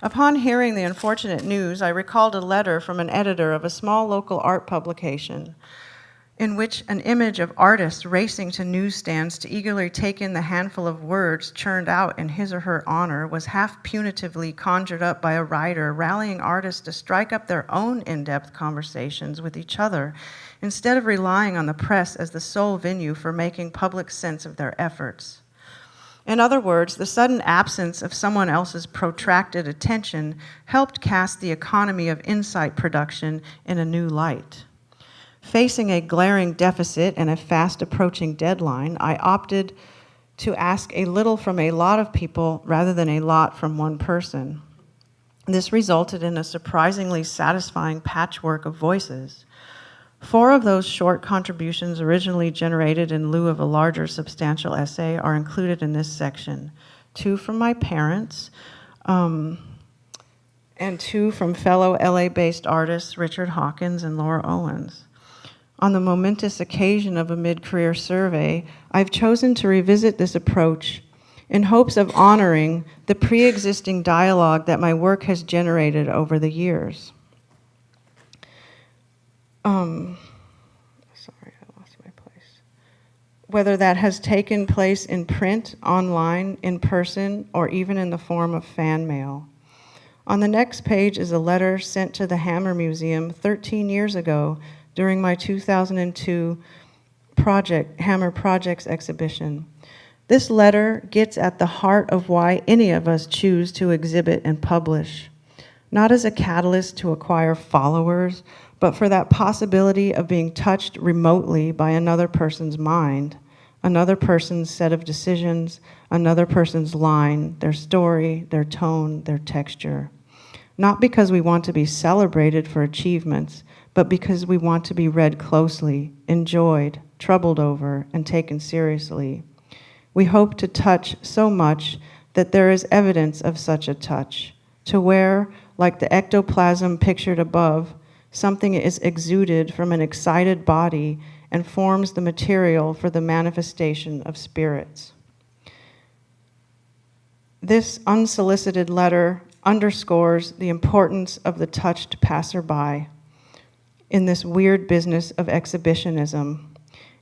Speaker 3: Upon hearing the unfortunate news, I recalled a letter from an editor of a small local art publication in which an image of artists racing to newsstands to eagerly take in the handful of words churned out in his or her honor was half punitively conjured up by a writer rallying artists to strike up their own in-depth conversations with each other instead of relying on the press as the sole venue for making public sense of their efforts. In other words, the sudden absence of someone else's protracted attention helped cast the economy of insight production in a new light. Facing a glaring deficit and a fast-approaching deadline, I opted to ask a little from a lot of people rather than a lot from one person. This resulted in a surprisingly satisfying patchwork of voices. 4 of those short contributions originally generated in lieu of a larger substantial essay are included in this section. 2 from my parents, and 2 from fellow LA-based artists Richard Hawkins and Laura Owens. On the momentous occasion of a mid-career survey, I've chosen to revisit this approach in hopes of honoring the pre-existing dialogue that my work has generated over the years. Sorry, I lost my place. Whether that has taken place in print, online, in person, or even in the form of fan mail. On the next page is a letter sent to the Hammer Museum 13 years ago during my 2002 Hammer Projects exhibition. This letter gets at the heart of why any of us choose to exhibit and publish, not as a catalyst to acquire followers, but for that possibility of being touched remotely by another person's mind, another person's set of decisions, another person's line, their story, their tone, their texture. Not because we want to be celebrated for achievements, but because we want to be read closely, enjoyed, troubled over, and taken seriously. We hope to touch so much that there is evidence of such a touch, to where, like the ectoplasm pictured above, something is exuded from an excited body and forms the material for the manifestation of spirits. This unsolicited letter underscores the importance of the touched passerby in this weird business of exhibitionism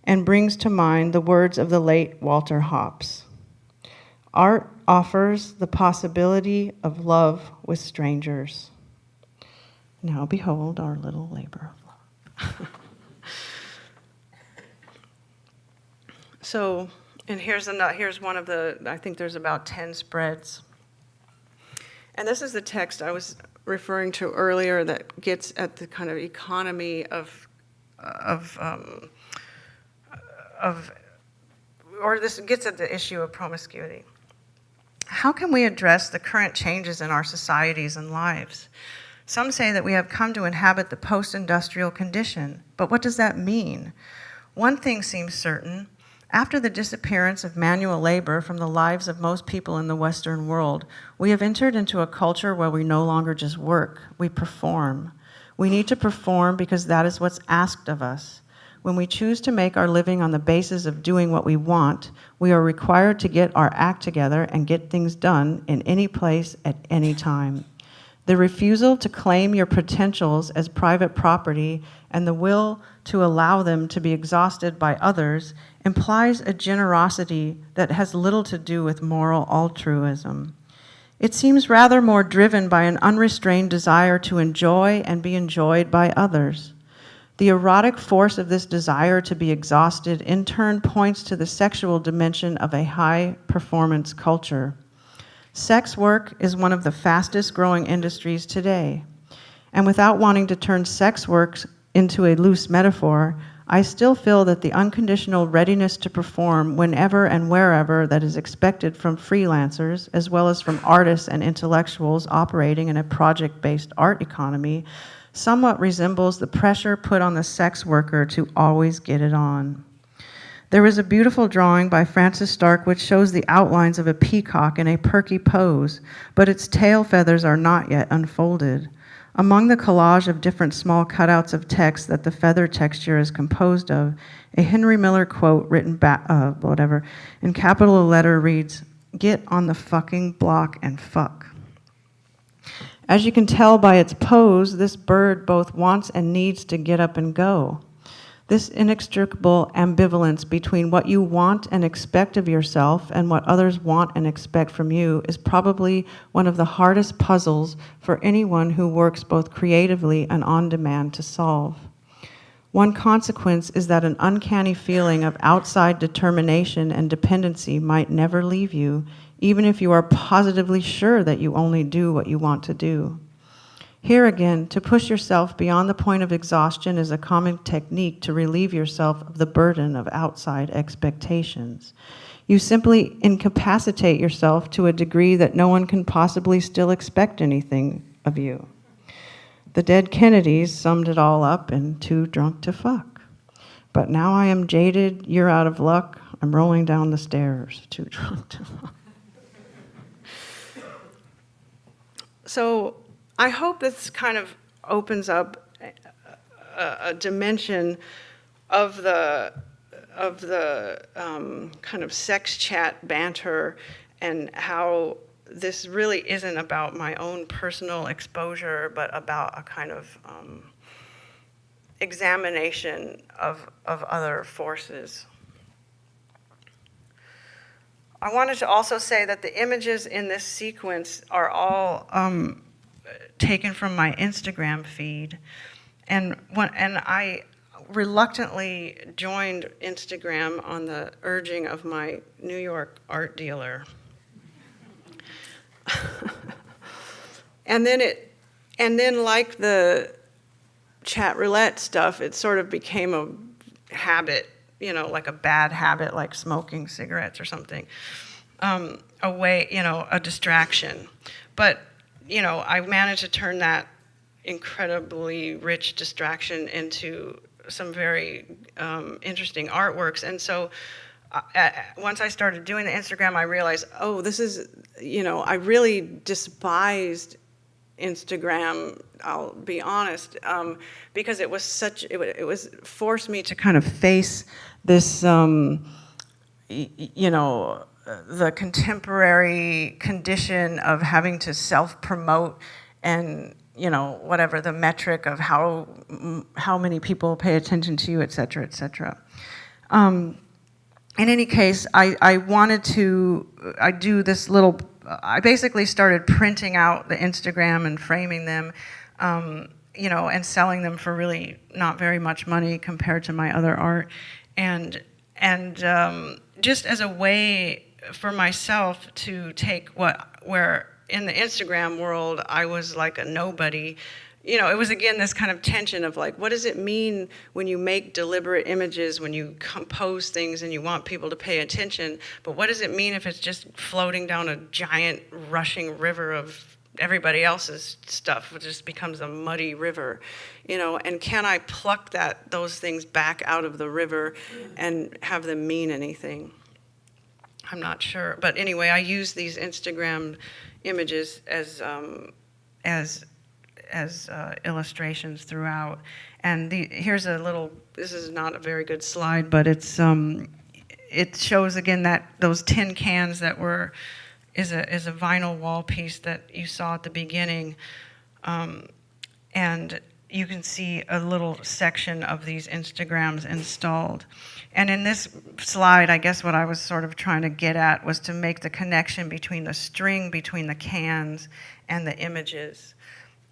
Speaker 3: and brings to mind the words of the late Walter Hopps. Art offers the possibility of love with strangers. Now behold our little labor of love. So, and here's one of the, I think there's about 10 spreads. And this is the text I was referring to earlier that gets at the kind of economy or this gets at the issue of promiscuity. How can we address the current changes in our societies and lives? Some say that we have come to inhabit the post-industrial condition, but what does that mean? One thing seems certain. After the disappearance of manual labor from the lives of most people in the Western world, we have entered into a culture where we no longer just work, we perform. We need to perform because that is what's asked of us. When we choose to make our living on the basis of doing what we want, we are required to get our act together and get things done in any place at any time. The refusal to claim your potentials as private property and the will to allow them to be exhausted by others implies a generosity that has little to do with moral altruism. It seems rather more driven by an unrestrained desire to enjoy and be enjoyed by others. The erotic force of this desire to be exhausted in turn points to the sexual dimension of a high-performance culture. Sex work is one of the fastest growing industries today. And without wanting to turn sex work into a loose metaphor, I still feel that the unconditional readiness to perform whenever and wherever that is expected from freelancers, as well as from artists and intellectuals operating in a project-based art economy, somewhat resembles the pressure put on the sex worker to always get it on. There is a beautiful drawing by Francis Stark which shows the outlines of a peacock in a perky pose, but its tail feathers are not yet unfolded. Among the collage of different small cutouts of text that the feather texture is composed of, a Henry Miller quote written in capital letter reads, "Get on the fucking block and fuck." As you can tell by its pose, this bird both wants and needs to get up and go. This inextricable ambivalence between what you want and expect of yourself and what others want and expect from you is probably one of the hardest puzzles for anyone who works both creatively and on demand to solve. One consequence is that an uncanny feeling of outside determination and dependency might never leave you, even if you are positively sure that you only do what you want to do. Here again, to push yourself beyond the point of exhaustion is a common technique to relieve yourself of the burden of outside expectations. You simply incapacitate yourself to a degree that no one can possibly still expect anything of you. The dead Kennedys summed it all up in "too drunk to fuck." But now I am jaded, you're out of luck, I'm rolling down the stairs, too drunk to fuck. So I hope this kind of opens up a dimension of the kind of sex chat banter, and how this really isn't about my own personal exposure, but about a kind of examination of other forces. I wanted to also say that the images in this sequence are all taken from my Instagram feed, and I reluctantly joined Instagram on the urging of my New York art dealer. and then like the chat roulette stuff, it sort of became a habit, like a bad habit, like smoking cigarettes or something, a distraction. But I managed to turn that incredibly rich distraction into some very interesting artworks. And so once I started doing the Instagram, I realized, this is, I really despised Instagram, I'll be honest, because it was forced me to kind of face this, the contemporary condition of having to self-promote and, whatever the metric of how many people pay attention to you, et cetera, et cetera. In any case, I basically started printing out the Instagram and framing them, and selling them for really not very much money compared to my other art. And just as a way for myself to take where in the Instagram world I was like a nobody. It was again this kind of tension of like, what does it mean when you make deliberate images, when you compose things and you want people to pay attention, but what does it mean if it's just floating down a giant rushing river of everybody else's stuff? It just becomes a muddy river, and can I pluck those things back out of the river and have them mean anything? I'm not sure, but anyway, I use these Instagram images as illustrations throughout. And here's a little. This is not a very good slide, but it shows again that those tin cans that is a vinyl wall piece that you saw at the beginning, and you can see a little section of these Instagrams installed. And in this slide, I guess what I was sort of trying to get at was to make the connection between the string, between the cans, and the images.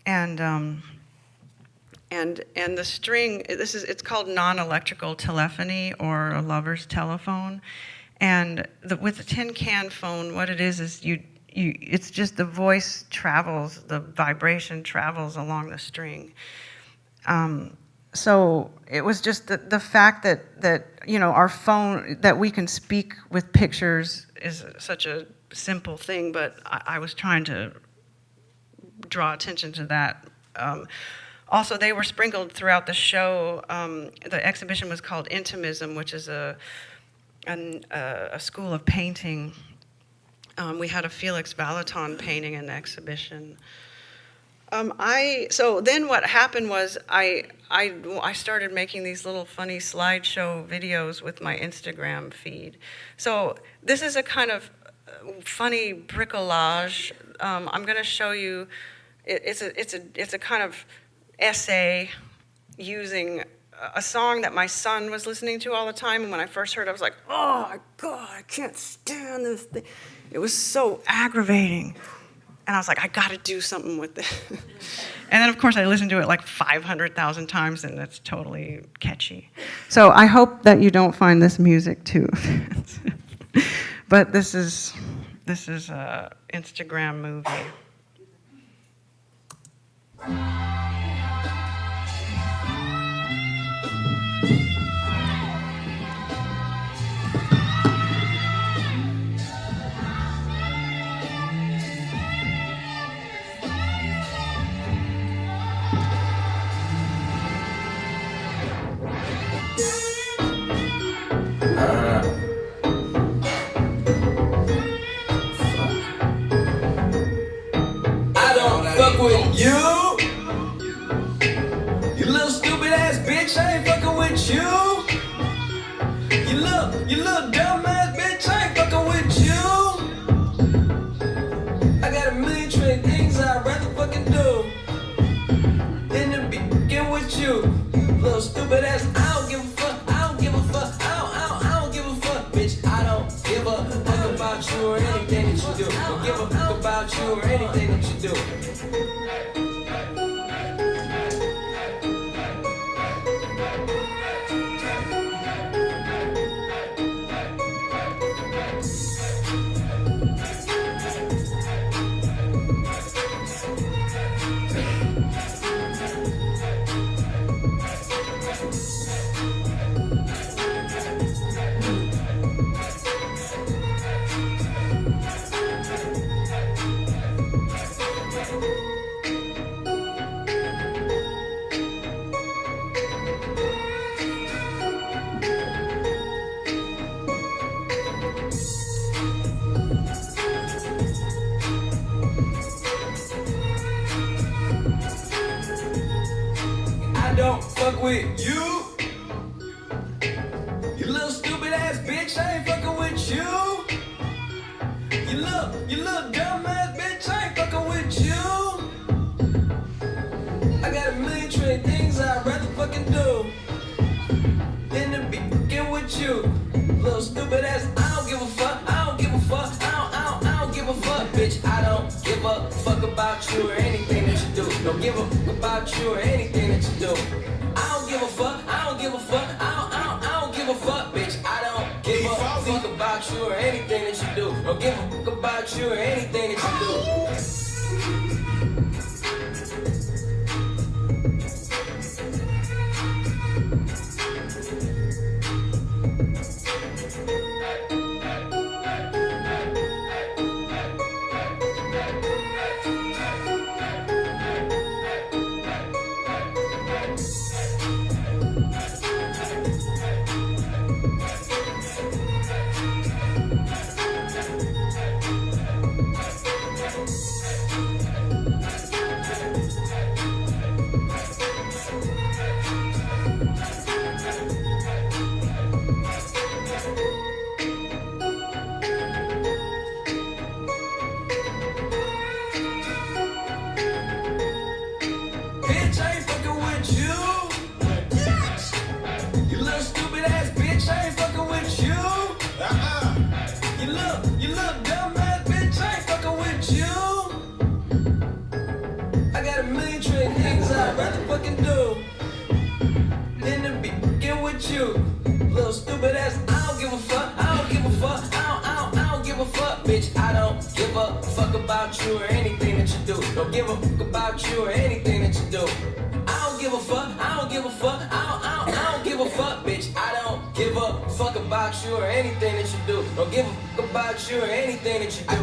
Speaker 3: And the string, it's called non-electrical telephony, or a lover's telephone. And with the tin can phone, what it is it's just the voice travels, the vibration travels along the string. So it was just the fact that our phone, that we can speak with pictures is such a simple thing, but I was trying to draw attention to that. Also, they were sprinkled throughout the show. The exhibition was called Intimism, which is a school of painting. We had a Felix Vallotton painting in the exhibition. So then what happened was I started making these little funny slideshow videos with my Instagram feed. So this is a kind of funny bricolage. I'm going to show you. It's a kind of essay using a song that my son was listening to all the time. And when I first heard it, I was like, oh my God, I can't stand this thing. It was so aggravating. And I was like, I got to do something with this. And then, of course, I listened to it like 500,000 times, and it's totally catchy. So I hope that you don't find this music too offensive. But this is a Instagram movie.
Speaker 4: With you, you little stupid ass bitch, I ain't fucking with you. You little dumb ass bitch, I ain't fucking with you. I got a million trillion things I'd rather fucking do than to be fucking with you. Little stupid ass, I don't give a fuck, I don't give a fuck, I don't give a fuck, bitch. I don't give a fuck about you or anything that you do. Don't give a fuck about you or anything that you do. Don't fuck with you. You little stupid ass bitch, I ain't fucking with you. You little dumb ass bitch, I ain't fucking with you. I got a million trillion things I'd rather fucking do than to be fucking with you. Little stupid ass, I don't give a fuck, I don't give a fuck, I don't give a fuck, bitch. I don't give a fuck about you or anything that you do. Don't give a fuck about you or anything that you do. I don't give a fuck, I don't give a fuck, I don't give a fuck, bitch. I don't give a fuck about you or anything that you do. Don't give a fuck about you or anything that you do. you. You little stupid ass bitch, I ain't fucking with you. You little dumb ass bitch, I ain't fucking with you. I got a million trillion things I'd rather fucking do than to be fucking with you. Little stupid ass, I don't give a fuck, I don't give a fuck, I don't give a fuck, bitch. I don't give a fuck about you or anything that you do. Don't give a fuck about you or anything that you do. I don't give a fuck, I don't give a fuck, I don't give a fuck, bitch. I don't give a fuck about you or anything that you do. Don't give a fuck about you or anything that you do.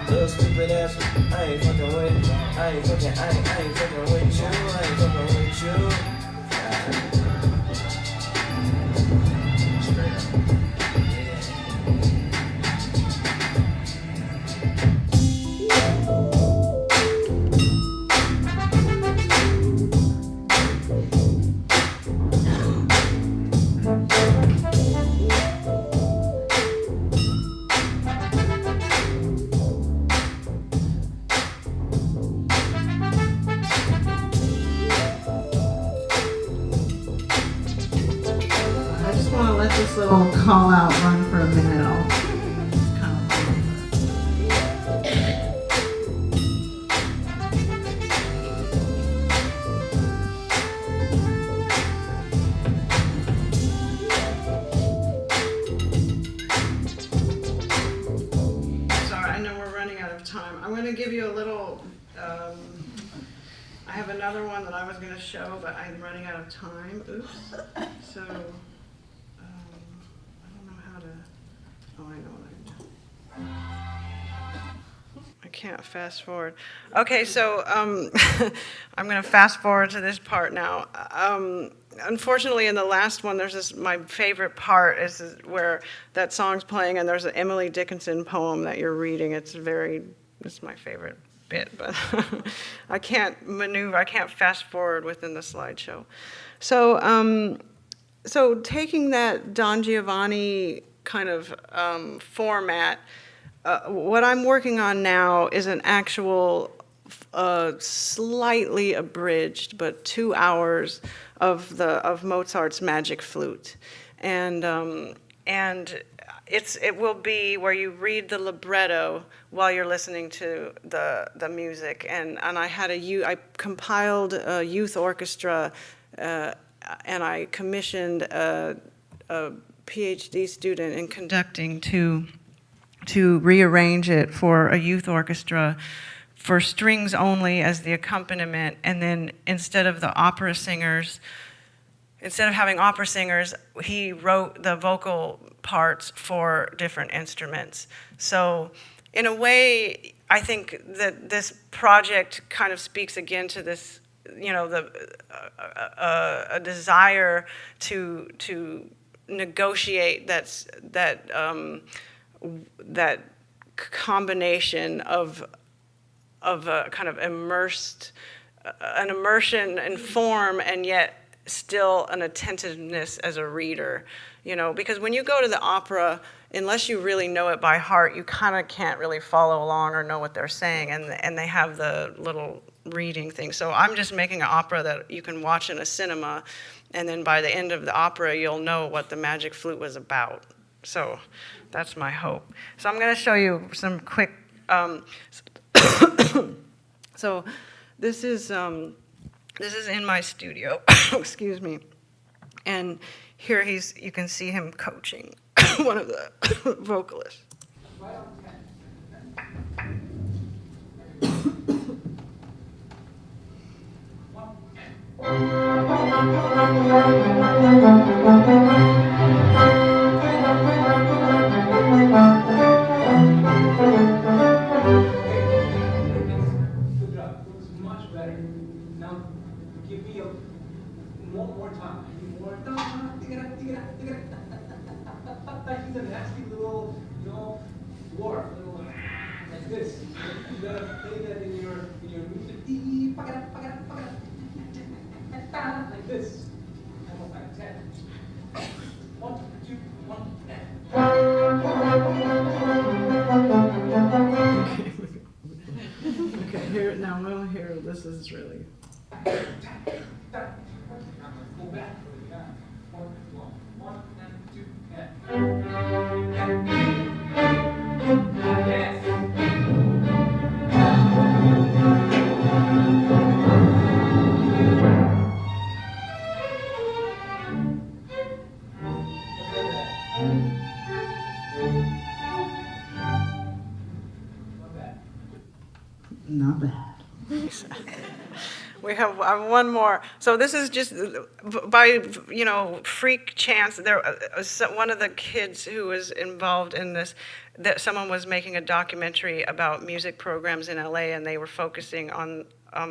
Speaker 4: Little stupid ass, I ain't fucking with you. I ain't fucking with you. I ain't fucking with you.
Speaker 3: Little call out run for a minute. I'll kind of sorry, I know we're running out of time. I'm going to give you a little. I have another one that I was going to show, but I'm running out of time. Oops. So. Oh, I know what I'm doing. I can't fast forward. Okay, so I'm going to fast forward to this part now. Unfortunately, in the last one, there's this, my favorite part is where that song's playing and there's an Emily Dickinson poem that you're reading. It's my favorite bit, but I can't fast forward within the slideshow. So taking that Don Giovanni kind of format, what I'm working on now is an actual slightly abridged, but 2 hours of Mozart's Magic Flute, and it will be where you read the libretto while you're listening to the music, and I compiled a youth orchestra, and I commissioned a PhD student in conducting to rearrange it for a youth orchestra for strings only as the accompaniment, and then instead of having opera singers, he wrote the vocal parts for different instruments. So in a way, I think that this project kind of speaks again to this, a desire to negotiate that combination of a kind of an immersion in form, and yet still an attentiveness as a reader, because when you go to the opera, unless you really know it by heart, you kind of can't really follow along or know what they're saying, and they have the little reading thing. So I'm just making an opera that you can watch in a cinema, and then by the end of the opera, you'll know what the Magic Flute was about. So that's my hope. So I'm going to show you some quick. So this is in my studio. Excuse me. And here you can see him coaching one of the vocalists.
Speaker 5: Good job. Looks much better. Now, give me one more time. More. a nasty little, dwarf, little like this. You gotta play that in your music. Like this. Almost like 10. 1, 2, 1, and.
Speaker 3: Okay, here now. Well, here this is really.
Speaker 5: Go back. 1, and 2, and. Yes.
Speaker 3: Not bad. We have one more. So this is just by freak chance. There was one of the kids who was involved in this. That someone was making a documentary about music programs in LA, and they were focusing on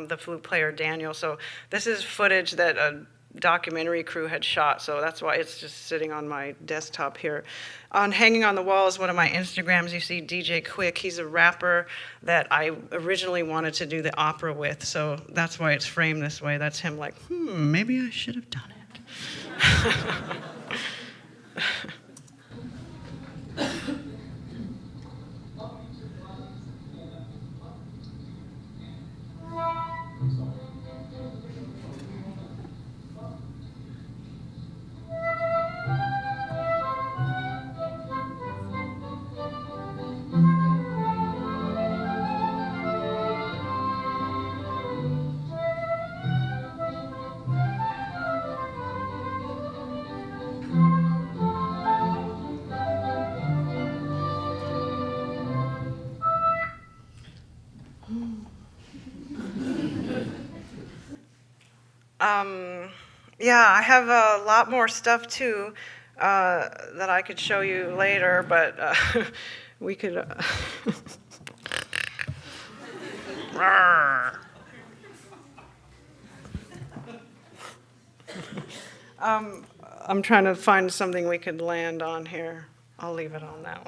Speaker 3: the flute player Daniel. So this is footage that a documentary crew had shot, so that's why it's just sitting on my desktop here. Hanging on the wall is one of my Instagrams. You see DJ Quick. He's a rapper that I originally wanted to do the opera with, so that's why it's framed this way. That's him like, maybe I should have done it. Yeah, I have a lot more stuff too that I could show you later, but we could. I'm trying to find something we could land on here. I'll leave it on now.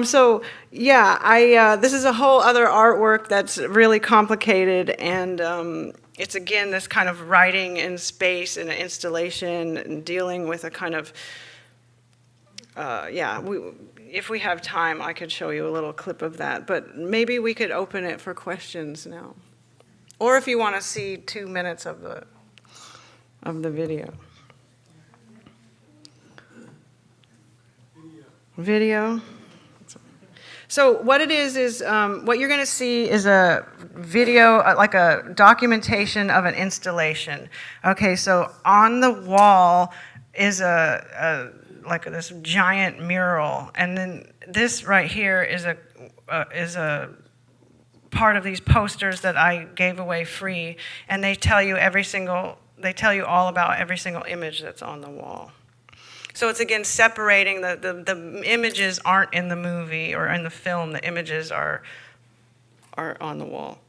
Speaker 3: So yeah, this is a whole other artwork that's really complicated, and it's again this kind of writing in space and an installation and dealing with a kind of if we have time, I could show you a little clip of that, but maybe we could open it for questions now, or if you want to see 2 minutes of the video. Video. So what it is what you're going to see is a video, like a documentation of an installation. Okay, so on the wall is like this giant mural, and then this right here is a part of these posters that I gave away free, and they tell you all about every single image that's on the wall. So it's again separating the images aren't in the movie or in the film. The images are on the wall.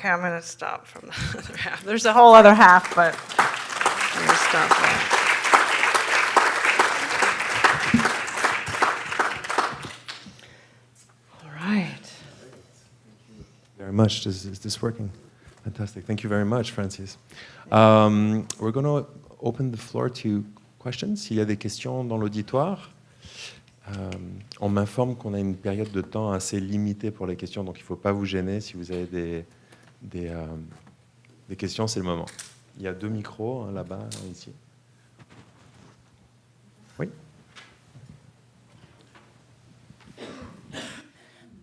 Speaker 3: Okay, I'm going to stop from the other half. There's a whole other half, but I'm going to stop there. All right.
Speaker 2: Very much. Is this working? Fantastic. Thank you very much, Francis. We're going to open the floor to questions. S'il y a des questions dans l'auditoire, on m'informe qu'on a une période de temps assez limitée pour les questions, donc il ne faut pas vous gêner. Si vous avez des questions, c'est le moment. Il y a 2 micros, un là-bas, un ici. Oui.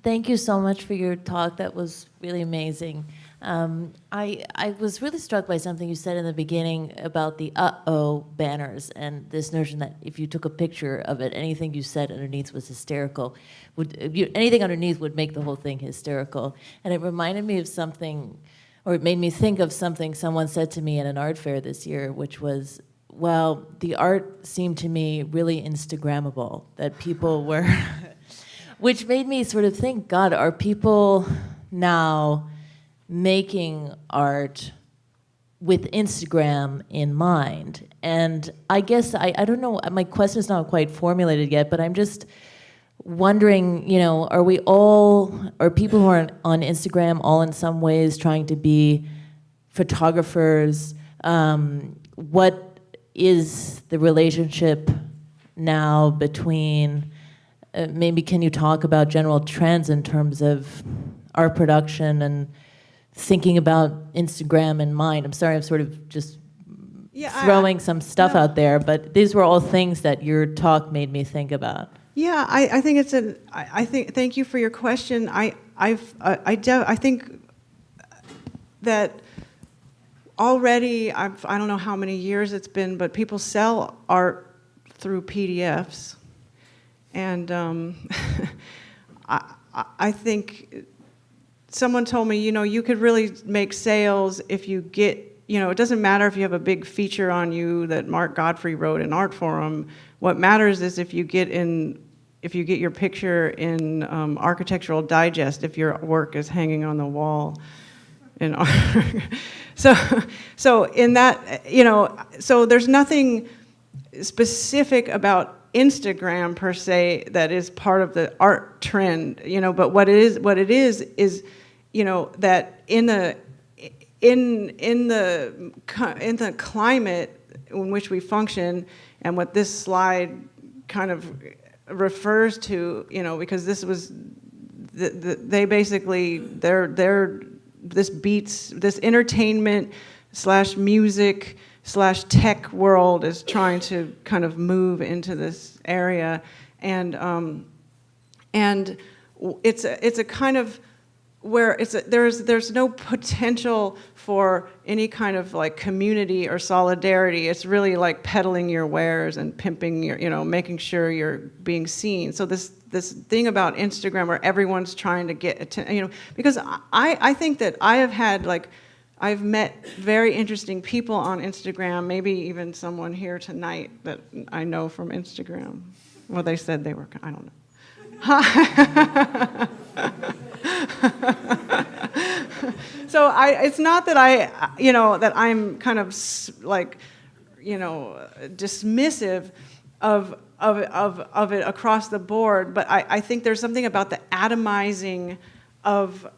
Speaker 6: Thank you so much for your talk. That was really amazing. I was really struck by something you said in the beginning about the uh-oh banners and this notion that if you took a picture of it, anything you said underneath was hysterical. Anything underneath would make the whole thing hysterical. And it reminded me of something, or it made me think of something someone said to me at an art fair this year, which was, well, the art seemed to me really Instagrammable, that people were... Which made me sort of think, God, are people now making art with Instagram in mind? And I guess, I don't know, my question is not quite formulated yet, but I'm just wondering, you know, are people who are on Instagram all in some ways trying to be photographers? What is the relationship now between... maybe can you talk about general trends in terms of art production and thinking about Instagram in mind? I'm sorry, I'm sort of just throwing some stuff out there, but these were all things that your talk made me think about.
Speaker 3: Yeah, I think it's thank you for your question. I think that already, I don't know how many years it's been, but people sell art through PDFs. And I think someone told me, you know, you could really make sales if you get, you know, it doesn't matter if you have a big feature on you that Mark Godfrey wrote in Art Forum. What matters is if you get your picture in Architectural Digest, if your work is hanging on the wall in art. So in that, you know, so there's nothing specific about Instagram per se that is part of the art trend, you know, but what it is, you know, that in the climate in which we function, and what this slide kind of refers to, you know, because this was they basically this entertainment / music / tech world is trying to kind of move into this area, and it's a kind of where there's no potential for any kind of like community or solidarity. It's really like peddling your wares and pimping your, you know, making sure you're being seen. So this thing about Instagram where everyone's trying to get attention, you know, because I think that I've met very interesting people on Instagram, maybe even someone here tonight that I know from Instagram. Well, they said they were, I don't know. So it's not that that I'm kind of like, you know, dismissive of it across the board, but I think there's something about the atomizing of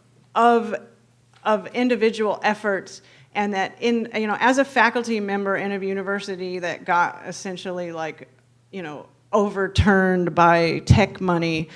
Speaker 3: individual efforts, and that as a faculty member in a university that got essentially like, you know, overturned by tech money,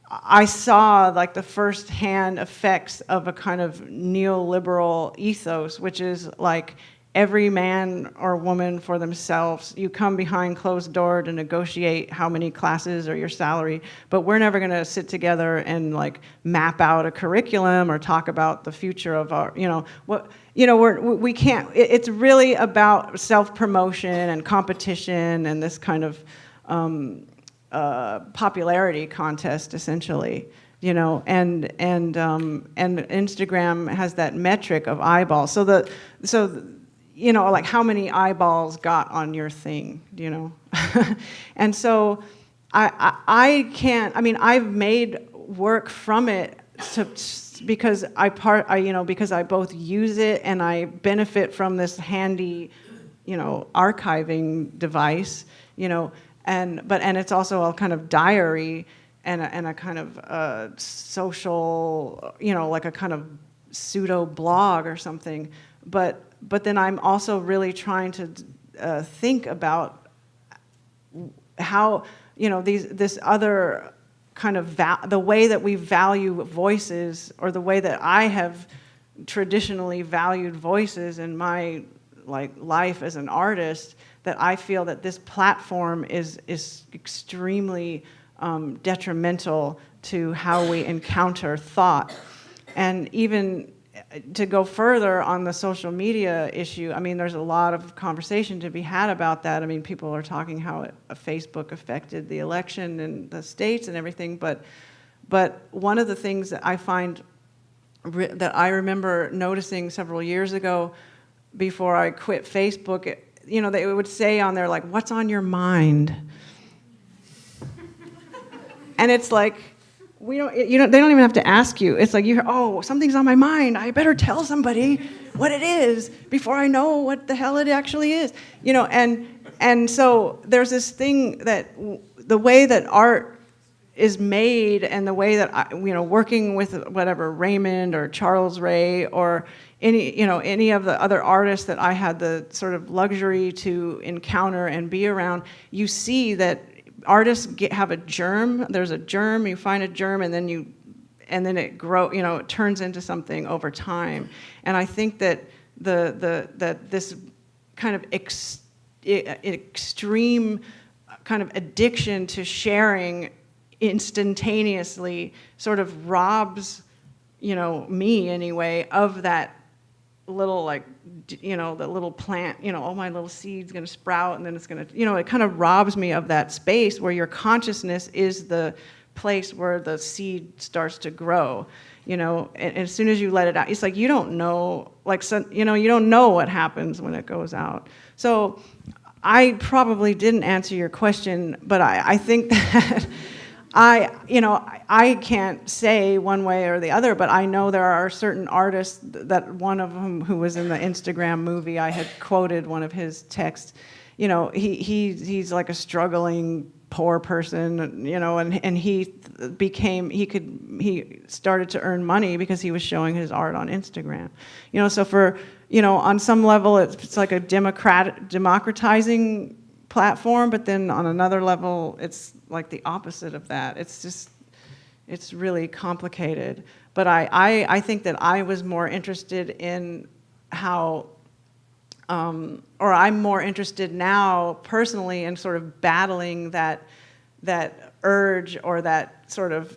Speaker 3: I saw like the first-hand effects of a kind of neoliberal ethos, which is like every man or woman for themselves. You come behind closed door to negotiate how many classes or your salary, but we're never going to sit together and like map out a curriculum or talk about the future of our, we can't. It's really about self-promotion and competition and this kind of popularity contest, essentially. You know, and Instagram has that metric of eyeballs. So you know, like how many eyeballs got on your thing, you know? And so I can't, I mean, I've made work from it because because I both use it and I benefit from this handy, archiving device, and it's also a kind of diary and a kind of social, like a kind of pseudo blog or something. But then I'm also really trying to think about how, this other kind of the way that we value voices, or the way that I have traditionally valued voices in my life as an artist, that I feel that this platform is extremely detrimental to how we encounter thought. And even to go further on the social media issue, there's a lot of conversation to be had about that. People are talking how Facebook affected the election in the States and everything, but one of the things that I find, that I remember noticing several years ago before I quit Facebook, they would say on there, what's on your mind? And it's like, they don't even have to ask you. It's like, you hear, oh, something's on my mind. I better tell somebody what it is before I know what the hell it actually is. And so there's this thing that the way that art is made, and the way that working with whatever Raymond or Charles Ray or any of the other artists that I had the sort of luxury to encounter and be around, you see that artists have a germ. There's a germ. You find a germ, and then it grow. It turns into something over time. And I think that that this kind of extreme kind of addiction to sharing instantaneously sort of robs, me anyway, of that little the little plant, oh, my little seed's gonna sprout, and then it's gonna, it kind of robs me of that space where your consciousness is the place where the seed starts to grow, and as soon as you let it out, it's like you don't know, you don't know what happens when it goes out. So I probably didn't answer your question, but I think that I can't say one way or the other, but I know there are certain artists that one of them who was in the Instagram movie, I had quoted one of his texts. He's like a struggling poor person, and he started to earn money because he was showing his art on Instagram. So for, on some level it's like a democratizing platform, but then on another level it's like the opposite of that. It's really complicated. But I think that I was more interested in how, or I'm more interested now personally in sort of battling that urge, or that sort of,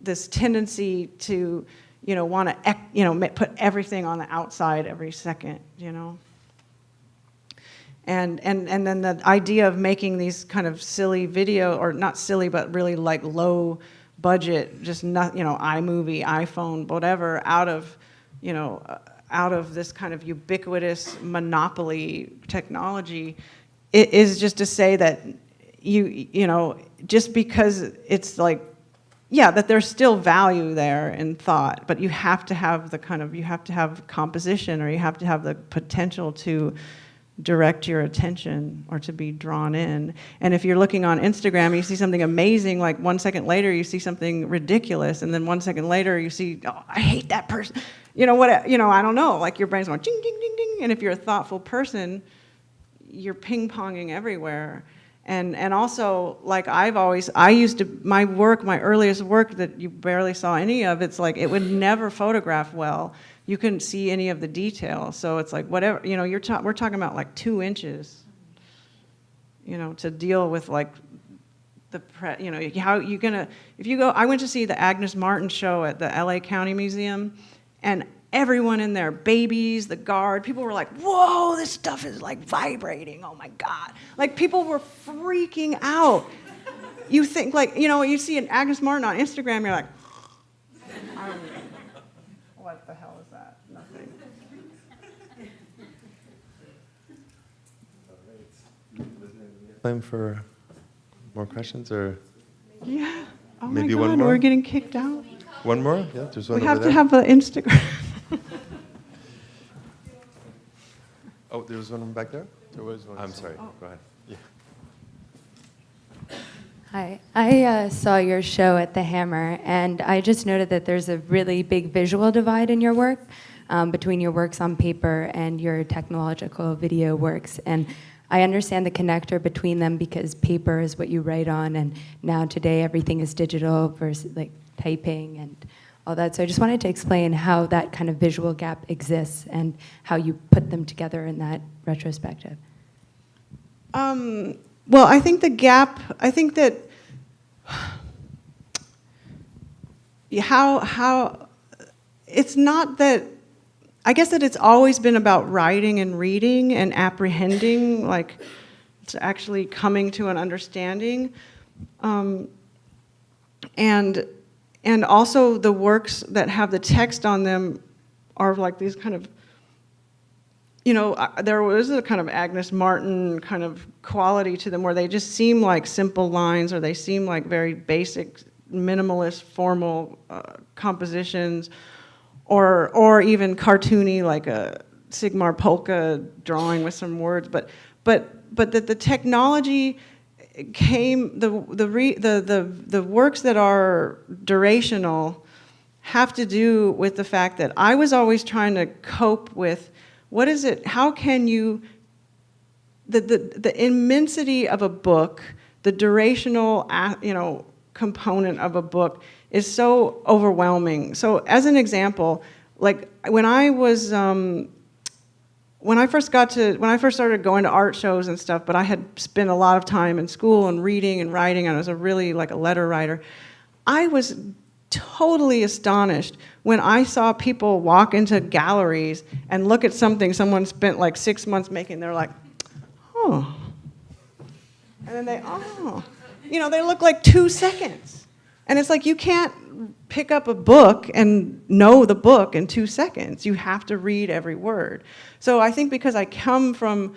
Speaker 3: this tendency to, want to, put everything on the outside every second, And then the idea of making these kind of silly video, or not silly, but really like low budget, just not, iMovie, iPhone, whatever, out of this kind of ubiquitous monopoly technology, it is just to say that just because it's like, yeah, that there's still value there in thought, but you have to have you have to have composition, or you have to have the potential to direct your attention or to be drawn in. And if you're looking on Instagram, you see something amazing, like 1 second later you see something ridiculous, and then 1 second later you see, oh, I hate that person. I don't know, like your brain's going ding, ding, ding, ding. And if you're a thoughtful person, you're ping-ponging everywhere. And also, like my earliest work that you barely saw any of, it's like it would never photograph well. You couldn't see any of the detail. So it's like whatever, we're talking about like 2 inches, to deal with like how you gonna, if you go, I went to see the Agnes Martin show at the LA County Museum, and everyone in there, babies, the guard, people were like, whoa, this stuff is like vibrating, oh my God. Like people were freaking out. You think like, you see an Agnes Martin on Instagram, you're like, I don't know. What the hell is that? Nothing.
Speaker 2: Time for more questions, or?
Speaker 3: Yeah. Oh
Speaker 2: Maybe
Speaker 3: my
Speaker 2: one
Speaker 3: God,
Speaker 2: more?
Speaker 3: we're getting kicked out.
Speaker 2: One more? Yeah, there's one
Speaker 3: We
Speaker 2: over
Speaker 3: have
Speaker 2: there.
Speaker 3: to have an Instagram.
Speaker 2: Oh, there's one back there? There was one. I'm sorry. Go ahead. Yeah.
Speaker 7: Hi, I saw your show at the Hammer, and I just noted that there's a really big visual divide in your work between your works on paper and your technological video works. And I understand the connector between them because paper is what you write on, and now today everything is digital versus like typing and all that. So I just wanted to explain how that kind of visual gap exists and how you put them together in that retrospective.
Speaker 3: Well, I think the gap, I think that how it's not that, I guess that it's always been about writing and reading and apprehending, like it's actually coming to an understanding. And also the works that have the text on them are like these kind of, you know, there was a kind of Agnes Martin kind of quality to them where they just seem like simple lines, or they seem like very basic, minimalist, formal compositions, or even cartoony, like a Sigmar Polka drawing with some words. But that the technology came, the works that are durational have to do with the fact that I was always trying to cope with what is it, how can you, the immensity of a book, the durational, you know, component of a book is so overwhelming. So as an example, like when I was, when I first started going to art shows and stuff, but I had spent a lot of time in school and reading and writing, and I was a really like a letter writer, I was totally astonished when I saw people walk into galleries and look at something someone spent like 6 months making. They're like, oh. And then they, oh. You know, they look like 2 seconds. And it's like, you can't pick up a book and know the book in 2 seconds. You have to read every word. So I think because I come from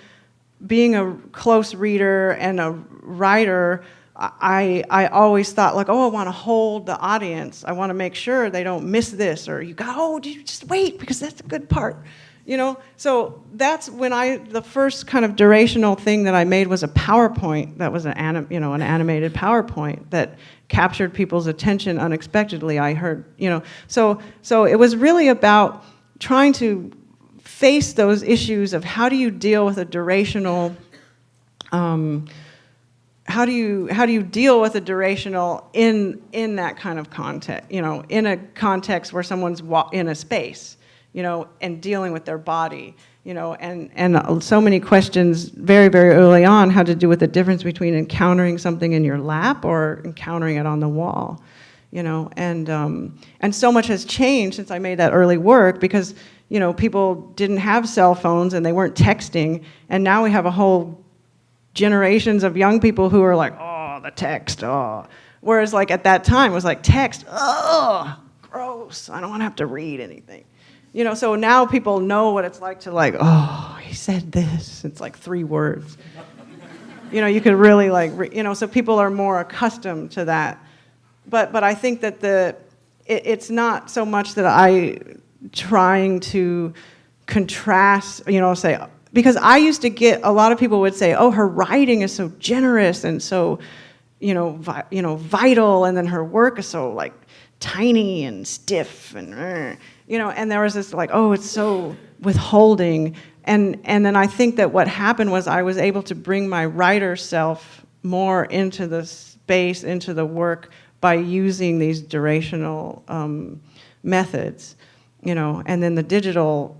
Speaker 3: being a close reader and a writer, I always thought like, oh, I want to hold the audience. I want to make sure they don't miss this, or you go, oh, you just wait because that's a good part, you know. So that's when the first kind of durational thing that I made was a PowerPoint that was an animated PowerPoint that captured people's attention unexpectedly. I heard, you know, so it was really about trying to face those issues of how do you deal with a durational. How do you deal with a durational in that kind of context? You know, in a context where someone's in a space, you know, and dealing with their body, you know, and so many questions very, very early on had to do with the difference between encountering something in your lap or encountering it on the wall, you know, and so much has changed since I made that early work because, you know, people didn't have cell phones and they weren't texting, and now we have a whole generations of young people who are like, oh, the text, oh. Whereas like at that time it was like, text, oh, gross, I don't want to have to read anything. You know, so now people know what it's like to like, oh, he said this. It's like 3 words. You know, you could really like, you know, so people are more accustomed to that. But I think that it's not so much that I trying to contrast, you know, say, because I used to get, a lot of people would say, oh, her writing is so generous and so, you know, vital, and then her work is so like tiny and stiff and, you know, and there was this like, oh, it's so withholding. And then I think that what happened was I was able to bring my writer self more into the space, into the work by using these durational methods, you know, and then the digital,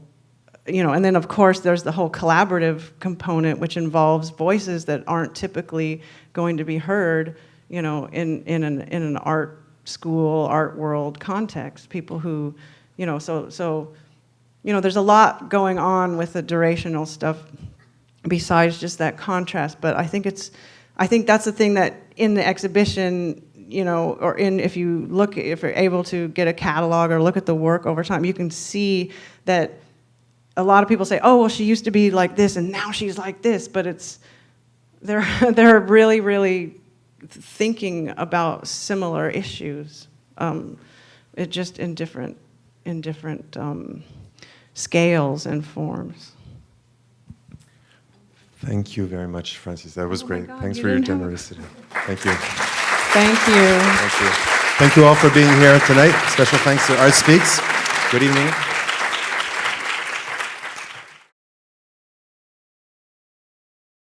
Speaker 3: you know, and then of course there's the whole collaborative component, which involves voices that aren't typically going to be heard, you know, in an art school, art world context. People who, you know, so, you know, there's a lot going on with the durational stuff besides just that contrast. But I think that's the thing that in the exhibition, you know, or if you're able to get a catalog or look at the work over time, you can see that a lot of people say, oh, well, she used to be like this and now she's like this, but they're really, really thinking about similar issues. It just in different scales and forms.
Speaker 2: Thank you very much, Francis. That was
Speaker 3: Oh my
Speaker 2: great.
Speaker 3: God,
Speaker 2: Thanks
Speaker 3: you
Speaker 2: for your
Speaker 3: didn't have-
Speaker 2: generosity. Thank you.
Speaker 3: Thank you.
Speaker 2: Thank you. Thank you all for being here tonight. Special thanks to Art Speaks. Good evening.